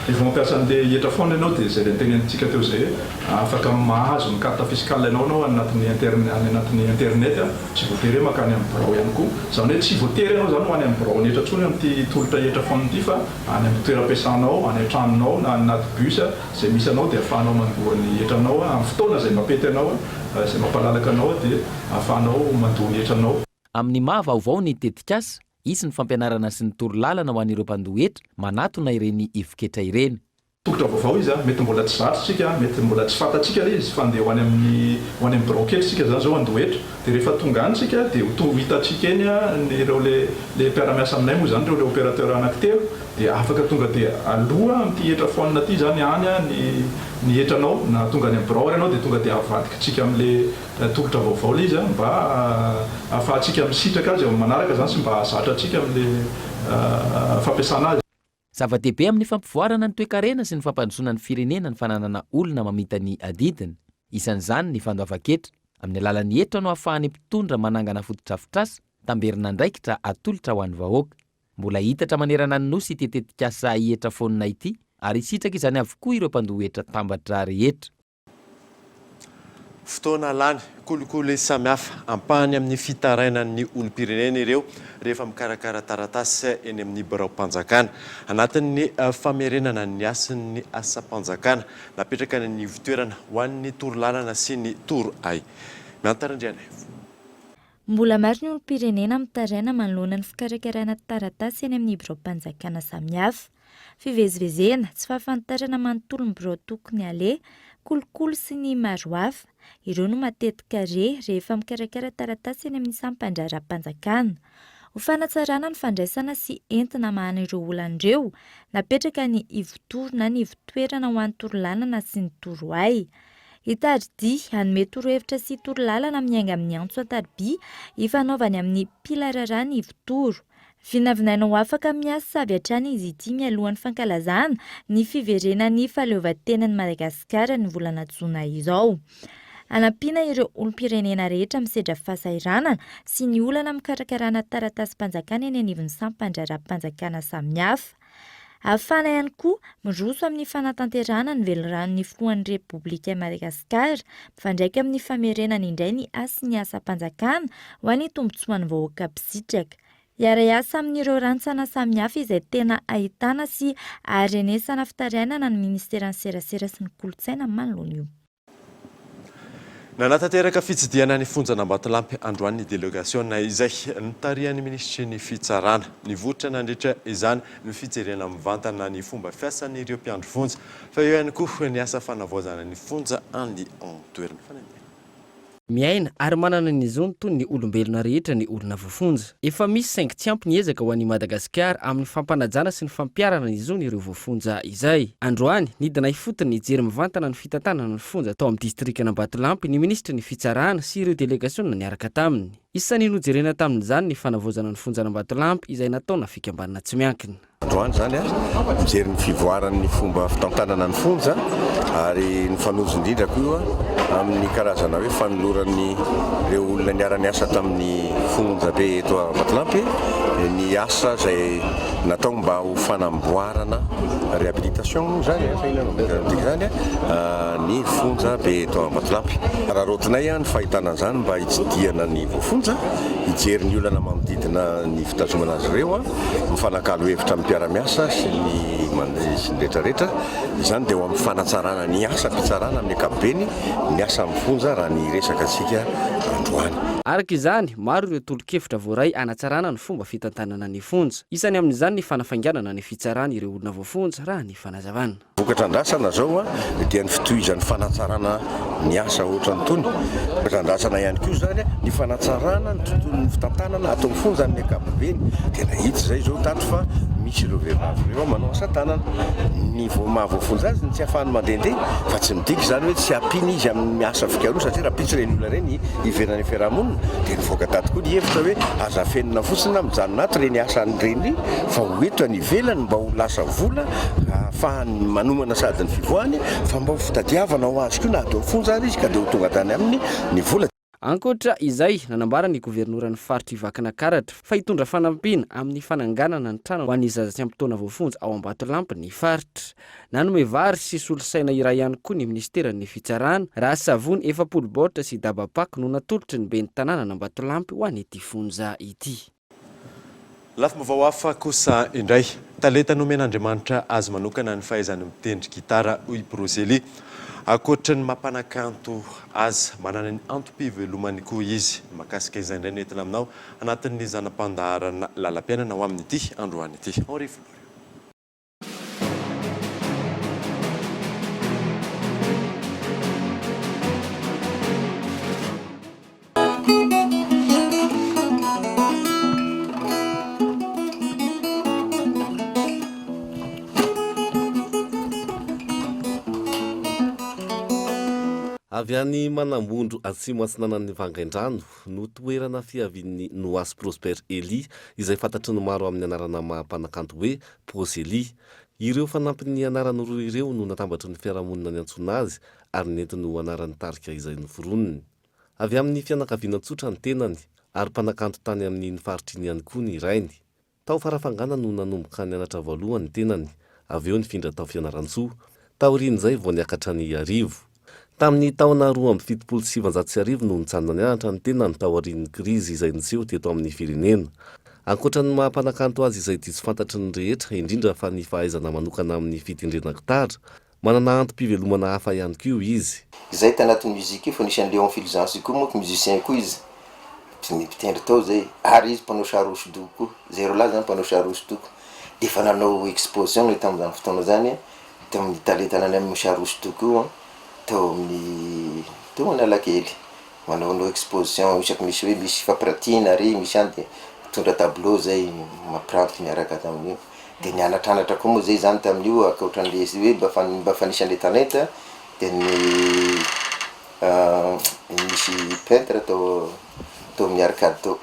efa mampiasa an'ilay hietra foana ianao dia zay tenenitsika teo zay afaka mahazo ny carte fiscale ianao anatin'ny internet tsy voatery hoe makany amin'ny birao ihany koa. Zany hoe tsy voatery ianao zany ho any amin'ny birao netra ntsony amin'ity tolotra hietra foana ity fa any amin'ny toeram-piasanao, any an-tranonao na anaty bus zay misy anao dia ahafahanao mandoa ny hetranao amin'ny fotoana zay mapety anao zay mampalalaka anao dia ahafahanao mandoa ny hetranao. Amin'ny mahavaovao ny tetikasa isy ny fampianarana sy ny torolalana ho an'ireo mpandohetra manatona ireny ivoketra ireny. Tokotra vaovao izy mety mbola tsy zatrotsika, mety mbola tsy fantatsika le izy fa andeha ho any amin'ny birao kely tsika zany zao andohetra. Dia rehefa tonga any tsika dia ho hitatsika eny ireo le mpiara-miasa aminay moa zany ireo le opérateur anankitelo dia afaka tonga dia aloha amin'ity hietra foana ity zany any ny hetranao na tonga any amin'ny birao ianao dia tonga dia avadikitsika amin'le tokotra vaovao le izy mba ahafahantsika misitraka azy manaraka zany sy mba ahazatra atsika amin'le fampiasana azy. Zava-dehibe amin'ny fampivoarana ny toe-karena sy ny fampandrosoana ny firenena ny fananana olona mamita ny adidiny. Isan'izany ny fandoavaketra. Amin'ny alalan'ny hetra no ahafahan'ny mpitondra manangana fototra afotrasa tamberina andraikitra atolotra ho an'ny vahoaka. mbola hitatra manerana ny nosy ity tetikasa hetra fonina ity ary isitraka izany avokoa ireo mpandoha hetra tambatra rehetra. Fotoana lany kolikoly samihafa ampahany amin'ny fitarainan'ny olom-pirenena ireo rehefa mikarakara taratasy eny amin'ny birao-mpanjakana anatin'ny famerenana ny asin'ny asa-mpanjakana napetraka ny votoerana ho an'ny torolalana sy ny toro ay. Miantarandriana. Mbola maro ny olom-pirenena mitaraina manoloana ny fikarakarana taratasy eny amin'ny birao-mpanjakana samihafa. Fivezivezena tsy fahafantarana manontolo ny birao tokony aleha, kolikoly sy ny maro hafa. Ireo no matetika rehefa mikarakara taratasy eny amin'ny sampandra-mpanjakana. Ho fanatsarana ny fandraisana sy entina mahana ireo olana-dreo, napetraka ny ivotoro na ny ivotoerana ho an'ny torolalana sy ny torohay. Hitaridy hanome torohevitra sy torolalana miainga amin'ny antso an-tariby hifanaovany amin'ny pilarara ny ivotoro. Vinavinaina ho afaka miasa avy hatrany izy ity mialohan'ny fankalazana ny fiverenan'ny fahaleovantenan'i Madagasikara ny volana Jona izao. Anampiana ireo olom-pirenena rehetra misedra fahasahiranana sy ny olana mikarakarana taratasy-mpanjakana eny anivon'ny sampandra-mpanjakana samihafa. Ahafana ihany koa miroso amin'ny fanatanterana ny veloran'ny filohan'ny Repoblika Madagasikara, mifandraika amin'ny famerenana indray ny asy ny asa-mpanjakana ho an'ny tombotsoan'ny vahoaka mpizitraka. Hiara-iasa amin'ireo rantsana samihafa izay tena ahitana sy aharenesana fitarainana ny Ministeran'ny Serasera sy ny Kolotsaina manoloana io. Nanatanteraka fitsidiana ny fonjan'Ambatolampy androany delegasion izay nitarihan'ny ministry ny fitsarana. Nivoatra nandritra izany ny fijeriana mivantana ny fomba fiasan'ireo mpiandro fonja fa eo ihany koa ny asa fanavaozana ny fonja any an-toerana fanamihana. Miaina ary manana ny zony toy ny olombelona rehetra ny olona voafonja. Efa misy saingy tsy ampy niezaka ho an'i Madagasikara amin'ny fampanajana sy ny fampiarana ny zony ireo voafonja izay. Androany nidina ifotony nijery mivantana ny fitantanana ny fonja tao amin'ny distrikan'Ambatolampy ny ministry ny fitsarana sy ireo delegasiona niaraka taminy. Isan'ny nojerena tamin'izany ny fanavaozana ny fonjan'Ambatolampy izay nataona fikambanana tsy miankina. Androany zany mijery ny fivoaran'ny fomba fitantanana ny fonja ary ny fanozo indrindra koa amin'ny karazana hoe fanoloran'ny ireo olona niara niasa tamin'ny fonja be eto Ambatolampy ny asa izay natao mba ho fanamboarana réhabilitation zany zany ny fonja be eto Ambatolampy. Raha rotinay ny fahitana an'izany mba hitsidiana ny voafonja, hijery ny olana manodidina ny fitazomana azy ireo, mifanakalo hevitra amin'ny mpiara-miasa sy ny rehetrarehetra. Izany dia ho amin'ny fanatsarana ny asa mpitsarana amin'ny ankapobeny ny asa amin'ny fonja raha ny resaka antsika androany. Araka izany, maro ireo tolo-kevitra voaray anatsarana ny fomba fitantanana ny fonja. Isany amin'izany ny fanafainganana ny fitsarana ireo olona voafonja raha ny fanazavana. Vokatra andrasana zao dia ny fitohizan'ny fanatsarana ny asa ohatran'ny tony. Vokatra andrasana ihany koa zany ny fanatsarana ny tontolon'ny fitantanana atao fonja amin'ny ankapobeny. Tena hita izay zao tato fa misy ireo vehivavy ireo manao asa tanana. Ny mahavoafonja azy ny tsy ahafahany mandehandeha fa tsy midika zany hoe tsy ampiny izy amin'ny asa fikaroa satria raha pitsy ireny olona ireny iveran'ny fiarahamonina dia nivoaka tato koa ny hevitra hoe aza fenina fotsiny mijanona ato ireny asan'ireny fa ho eto any ivelany mba ho lasa vola ahafahany manomana sady ny fivoahany fa mba ho fitadiavana ho azy koa na atao fonja ary izy ka dia ho tonga tany aminy ny vola. Ankoatra izay nanambara ny governoran'ny faritra Ivakana Karatra fa hitondra fanampiana amin'ny fananganana ny trano ho an'ny zaza tsy ampy taona voafonja ao Ambatolampy ny faritra. Nanome vary sy solosaina iray ihany koa ny ministeran'ny fitsarana raha savony 700 baoritra sy dabapako no natolotry ny ben'ny tanàna n'Ambatolampy ho an'ity fonja ity. Lafim-baovao hafa kosa indray talenta nomen'Andriamanitra azy manokana ny fahaizany mitendry gitara hoy Brosely. Akoatra ny mampanakanto azy manana ny antom-pivelomany koa izy. Makasika izay indray no entina aminao anatin'ny zanam-pandaharana lalam-piainana ho amin'ity androany ity. Avy any manambondro atsimo atsinanan'ny vangaindrano no toerana fiavin'ny Noasy Prosper Eli izay fantatry ny maro amin'ny anarana mampanakanto hoe Prosely. Ireo fanampin'ny anarany roa ireo no natambatry ny fiarahamonina ny antsona azy ary nentiny ho anaran'ny tarika izay noforoniny. Avy amin'ny fianakaviana tsotra ny tenany ary mpanakanto tany amin'ny faritry ihany koa ny rainy. tao farafangana no nanomboka nianatra voalohany tenany, avy eo nifindra tao fianaran-tsoa, taorian'izay vao niakatra ny arivo. Tamin'ny taona 2017 no nitsanona nianatra ny tenany tao aorian'ny krizy izay niseho teto amin'ny firenena. Ankoatra ny mampanakanto azy izay tsy fantatry ny rehetra, indrindra fa ny fahaizana manokana amin'ny fitendrena gitara, manana antom-pivelomana hafa ihany koa izy. Izay tanatin'ny muzika io fa nisy an'ilay Philzance koa moa musicien koa izy. Mitendry tao zay, ary izy mpanao sary hosodoko koa, zay rolahy zany mpanao sary hosodoko. Dia fa nanao exposition tamin'izany fotoana zany, tao amin'ny talentanany amin'ny sary hosodoko io, tao amin'ny Analakely. Manao exposition isaky misy hoe misy fampirantiana ary misy any dia mitondra tableau zay mampiranty miaraka tamin'io. Dia nianatranatra koa moa zay zany tamin'io ankoatran'le hoe mba fanisany talenta dia misy peintre tao amin'ny arcade tao.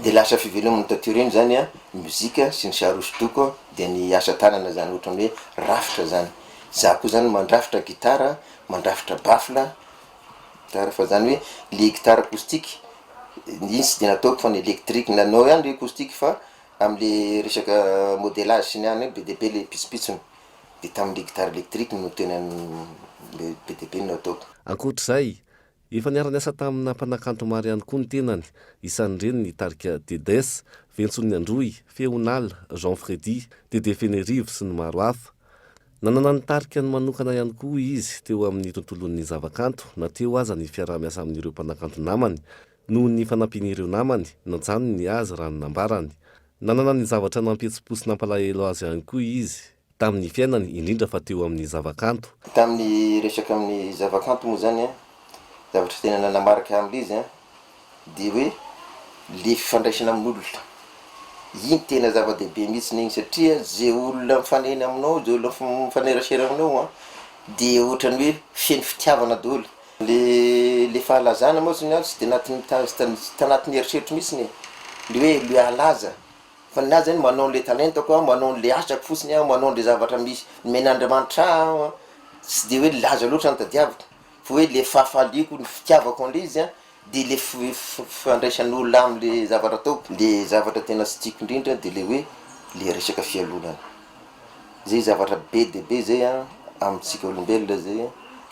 Dia lasa fivelomana tatoriny zany muzika sy ny sary hosodoko dia ny asa tanana zany ohatran'ny hoe rafitra zany. Za koa zany mandrafitra gitara, mandrafitra baffle, fa zany hoe le gitara acoustique nisy dia nataoko fa ny électrique nanao ihany le acoustique fa amin'le resaka modélage sy ny any be dia be le pitsopitsony. Dia tamin'le gitara électrique no tena be dia be no ataoko. Ankoatr'izay, efa niara-niasa tamina mpanakanto maro ihany koa ny tenany, isan'ireny ny tarika Dedes, Ventson'ny Androy, Feonal, Jean Freddy, Dede Fenerivo sy ny maro hafa. Nanana ny tarika ny manokana ihany koa izy teo amin'ny tontolon'ny zavakanto, na teo aza ny fiarah-miasa amin'ireo mpanakanto namany, noho ny fanampian'ireo namany, nanjanony azy raha ny nambarany. Nanana ny zavatra nampietsi-po sy nampalahelo azy ihany koa izy tamin'ny fiainany, indrindra fa teo amin'ny zavakanto. Tamin'ny resaka amin'ny zavakanto moa zany zavatra tena nanamarika amin'izy dia hoe le fifandraisana amin'olona. Iny tena zava-dehibe mihitsy n'igny satria zay olona mifanena aminao, zay olona mifanerasera aminao dia ohatrany hoe feno fitiavana daholo. Le fahalazana moa zany tsy dia tanatin'ny eritreritro mihitsy le hoe le alaza. Fa ny azy zany manao le talentako, manao le asako fotsiny, manao le zavatra misy men'Andriamanitra, tsy dia hoe laza loatra ny tadiaviko. Fa hoe le fahafaliako, ny fitiavako an'le izy dia le fandraisan'olona amin'le zavatra ataoko. Le zavatra tena tsy tiako indrindra dia le hoe le resaka fialonana. Zay zavatra be dia be zay amintsika olombelona zay,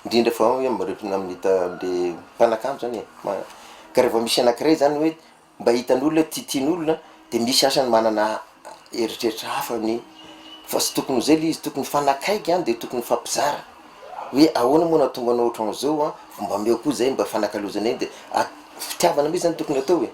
indrindra fa amin'ny le mpanakanto zany. Ka rehefa misy anankiray zany hoe mba hitan'olona, tian'olona, dia misy asany manana eritreritra hafa fa tsy tokony zay le izy, tokony fanakaiky dia tokony fampizara. Hoe ahoana moa nahatonga anao ohatran'izao, mba meo koa zay mba fanakalozana iny dia fitiavana mihitsy zany tokony atao hoe.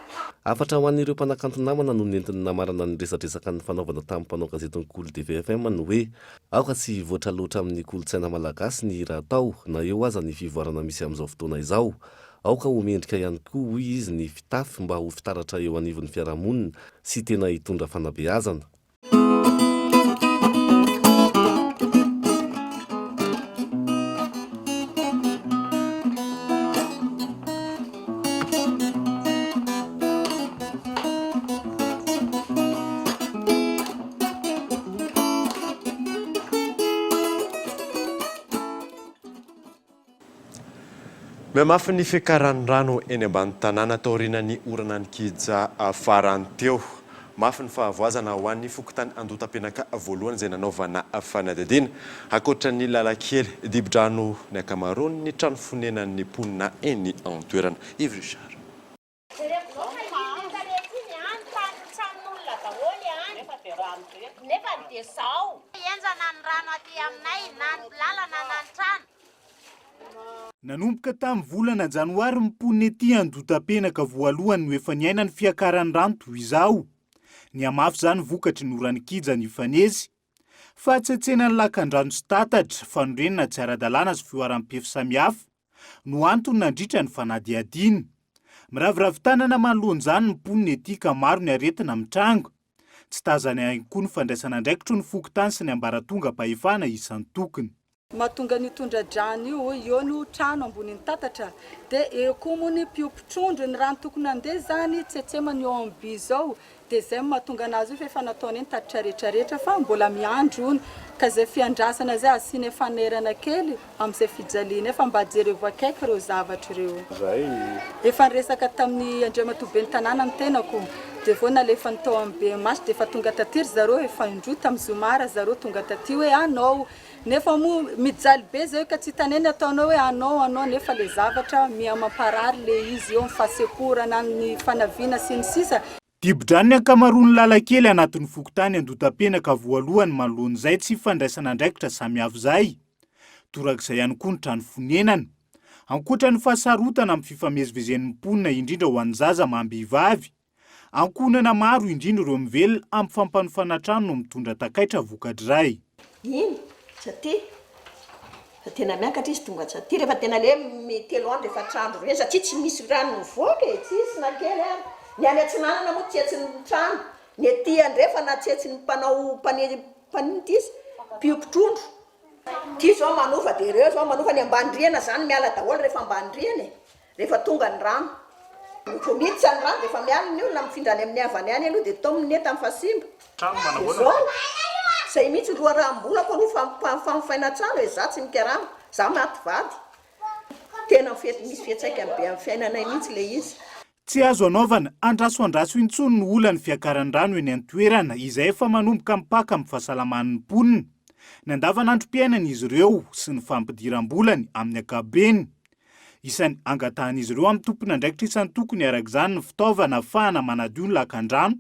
Afatra ho an'ireo mpanakanto namana no nentiny namarana ny resadresaka ny fanaovana tamin'ny mpanao gazetiny Cool TV FM no hoe aoka tsy voatra loatra amin'ny kolotsaina malagasy ny raha tao na eo aza ny fivoarana misy amin'izao fotoana izao. Aoka ho mendrika ihany koa hoy izy ny fitafy mba ho fitaratra eo anivon'ny fiarahamonina sy tena hitondra fanabeazana. Miamafy ny fiakaran'ny rano eny ambany tanàna taorian'ny orana ny kija farany teo. Mafy ny fahavoazana ho an'ny fokotany andotam-penaka voalohany izay nanaovana fanadihadiana. Ankoatra ny Lalakely, Dibo-drano ny ankamaroany ny trano fonenan'ny mponina eny an-toerana. Yves Richard. Nanomboka tamin'ny volana janoary mponina ety andotam-penaka voalohany no efa niaina ny fiakaran'ny rano toy izao. Ny amafy zany vokatry ny orany kija ny Ifanezy. Fa tsetsena ny lakan-drano sy tatatra, fanorenana tsy ara-dalàna sy fioaram-pefy samihafa no antony nandritra ny fanadihadiana. Miraviravin-tanana manoloana izany ny mponina ety ka maro ny aretina mitranga. Tsy tazana ihany koa ny fandraisana andraikitro ny fokotany sy ny ambaratonga pahefana isan'ny tokony. Mahatonga ny tondra-drano io no trano ambonin'ny tatatra dia eo koa moa ny mpiopitrondro ny rano tokony andeha zany tsetsemany eo amin'ny by zao dia zay mahatonga anazy io fa efa nataony eny tatitra rehetrarehetra fa mbola miandro ony ka zay fiandrasana zay asiany fanerana kely amin'izay fijaliana efa mba jereo akaiky ireo zavatra ireo. Efa niresaka tamin'ny Andriamatoben'ny tanàna ny tenako dia vao nalefa ny tao amin'ny be masy dia efa tonga taty ry zareo efa indroa tamin'ny zomara zareo tonga taty hoe anao nefa moa mijaly be zay ka tsy taneny ataonao hoe anao nefa le zavatra mia mamparary le izy eo mifasekorana ny fanaviana sy ny sisa. Dibo-drano ny ankamaroany lalakely anatin'ny fokotany Andotapenaka voalohany manoloan'izay tsy fandraisana andraikitra samihafa izay. Torak'izay ihany koa ny trano fonenana. Ankoatra ny fahasarotana amin'ny fifamezivezen'ny mponina indrindra ho an'ny zaza mahambivavy. Ankonana maro indrindra ireo mivelona amin'ny fampanofana trano no mitondra takaitra vokatry Ino? Saty. Tena miakatra izy tonga saty rehefa tena le telo andro efa trano reny satria tsy misy rano mivoaka tsisy na kely ary. Ny any Atsinanana moa tsetsin'ny trano. Ny ety andrefa na tsetsin'ny mpanao panintisy piopitrondro. Ty zao manova dia ireo zao manova ny ambandriana zany miala daholo rehefa ambandriana rehefa tonga ny rano. Vao miditra ny rano dia efa miala ny olona mifindrany amin'ny havany any aloha dia tao amin'ny enta amin'ny fasimba. Trano manahona. Zay mihitsy loharam-bola ko no famfaina trano hoe za tsy mikarama, za maty vady. Tena misy fiatsaikany be amin'ny fiainanay mihitsy le izy. Tsy azo anaovana andrasoandraso intsony ny olany fiakaran-drano eny an-toerana izay efa manomboka mipaka amin'ny fahasalaman'ny mponina. Ny andavanandrom-piainana izy ireo sy ny fampidiram-bolany amin'ny ankabeny. Isan'ny angatahan'izy ireo amin'ny tompona andraikitra isan'ny tokony arak'izany ny fitaovana ahafahana manadio ny lakan-drano,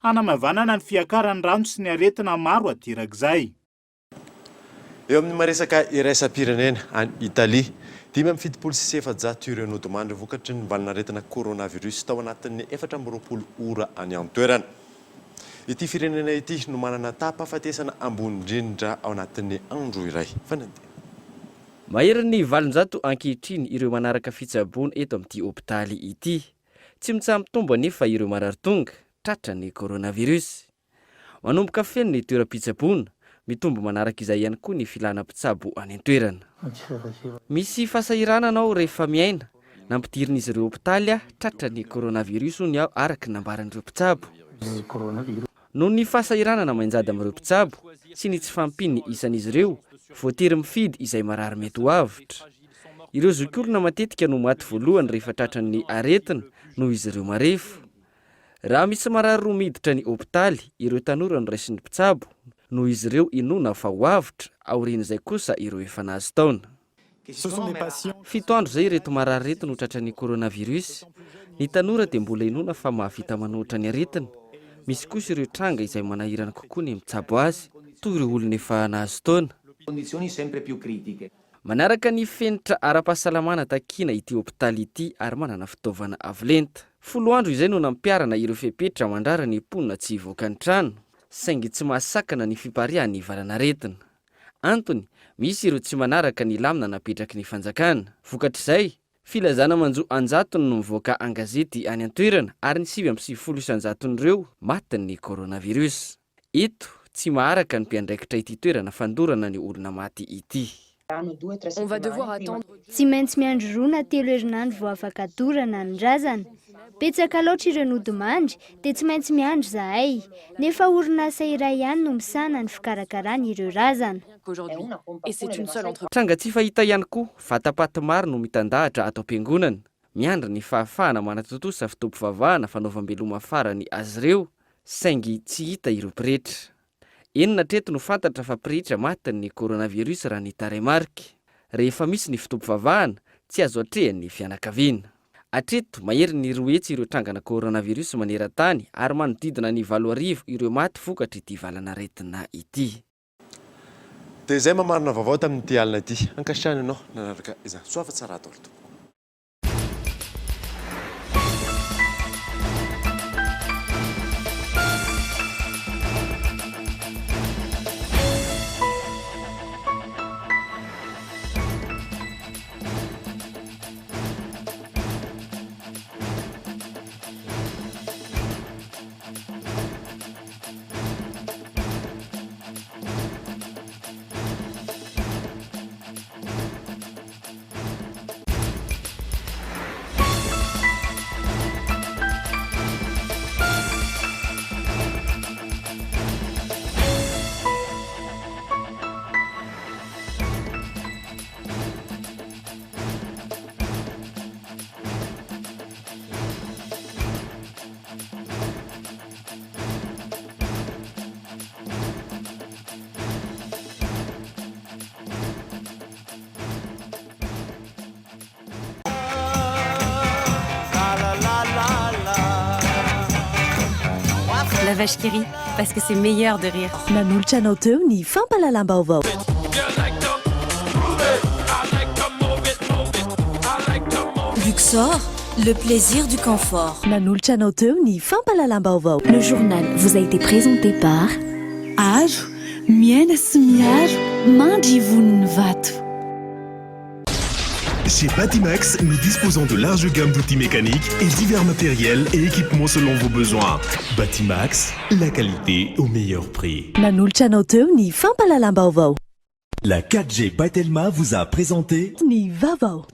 hanamavanana ny fiakaran'ny rano sy ny aretina maro aterak'izay. Eo amin'ny maresaka iraisam-pirenena any Italia, 570 ireo nodimandry vokatry ny valinaretina coronavirus tao anatin'ny 420 ora any an-toerana. Ity firenena ity no manana tapa-fatesana ambony indrindra ao anatin'ny andro iray. Mahery ny 700 ankehitriny ireo manaraka fitsaboana eto amin'ity hôpitaly ity. Tsy mitsambitombo anefa ireo marary tonga tratra ny coronavirus. Manomboka feno ny toeram-pitsaboana, mitombo manaraka izay ihany koa ny filana mpitsabo any an-toerana. Misy fasahirana anao rehefa miaina, nampidirin'izy ireo hôpitaly tratra ny coronavirus ny ao araka nambaran'ireo mpitsabo. Noho ny fasahirana manjady amin'ireo mpitsabo sy ny tsy fampiny isan'izy ireo, voatery mifidy izay marary mety ho avitra. Ireo zokiolona matetika no maty voalohany rehefa tratran'ny aretina noho izy ireo marefo. Raha misy marary roa miditra ny hôpitaly, ireo tanora no raisin'ny mpitsabo noho izy ireo inona fa ho avitra, aorian'izay kosa ireo efa nahazo taona. 7 andro zay ireto marary reto no tratran'ny coronavirus. Ny tanora dia mbola inona fa mahavita manohitra ny aretina. Misy kosa ireo tranga izay manahirana kokoa ny mitsabo azy, toy ireo olona efa nahazo taona. Manaraka ny fenitra ara-pahasalamana takina ity hôpitaly ity ary manana fitaovana avolenta. 10 andro izay no nampiarana ireo fepetra mandrara ny mponina tsy hivoaka ny trano, saingy tsy mahasakana ny fiparihan'ny valanaretina. Antony, misy ireo tsy manaraka ny lamina napetraky ny fanjakana. Vokatr'izay, filazana manjo anjatony no mivoaka angazety any an-toerana ary ny 720 isanjaton'ireo matin'ny coronavirus. Eto, tsy maharaka ny mpiandraikitra ity toerana fandorana ny olona maty ity. On va devoir attendre. Tsy maintsy miandry roa na 3 herinandro vao afaka dorana ny razana. Betsaka loatra ireo nodimandry dia tsy maintsy miandry zahay. Nefa orinasa iray ihany no misana ny fikarakarana ireo razana. Tranga tsy fahita ihany koa, vatapaty maro no mitandahatra ato am-piangonana. Miandry ny fahafahana manatotosa fitompivavahana fanaovam-beloma farany azy ireo, saingy tsy hita ireo pretra. Enina treto no fantatra fa pretra matin'ny coronavirus raha ny taremarika. Rehefa misy ny fitompivavahana, tsy azo atrehan'ny fianakaviana. Atreto mahery ny roetsy ireo trangana coronavirus maneran-tany ary manodidina ny 7,000 ireo maty vokatra ity valanaretina ity. Dia izay mamarina vaovao tamin'ity alina ity. Ankasitrahana ianao nanaraka izany. Soafa tsara atao. la vache qui rit, parce que c'est meilleur de rire. Nanolotra anao teo ny fampahalalam-baovao. Luxor, le plaisir du confort. Nanolotra anao teo ny fampahalalam-baovao. Le journal vous a été présenté par Aro, miaina sy miaro, mandry voniny vato. Chez Batimax, nous disposons de larges gammes d'outils mécaniques et divers matériels et équipements selon vos besoins. Batimax, la qualité au meilleur prix. Nanolotra anao teo ny fampahalalam-baovao. La 4G by Telma vous a présenté ny vaovao.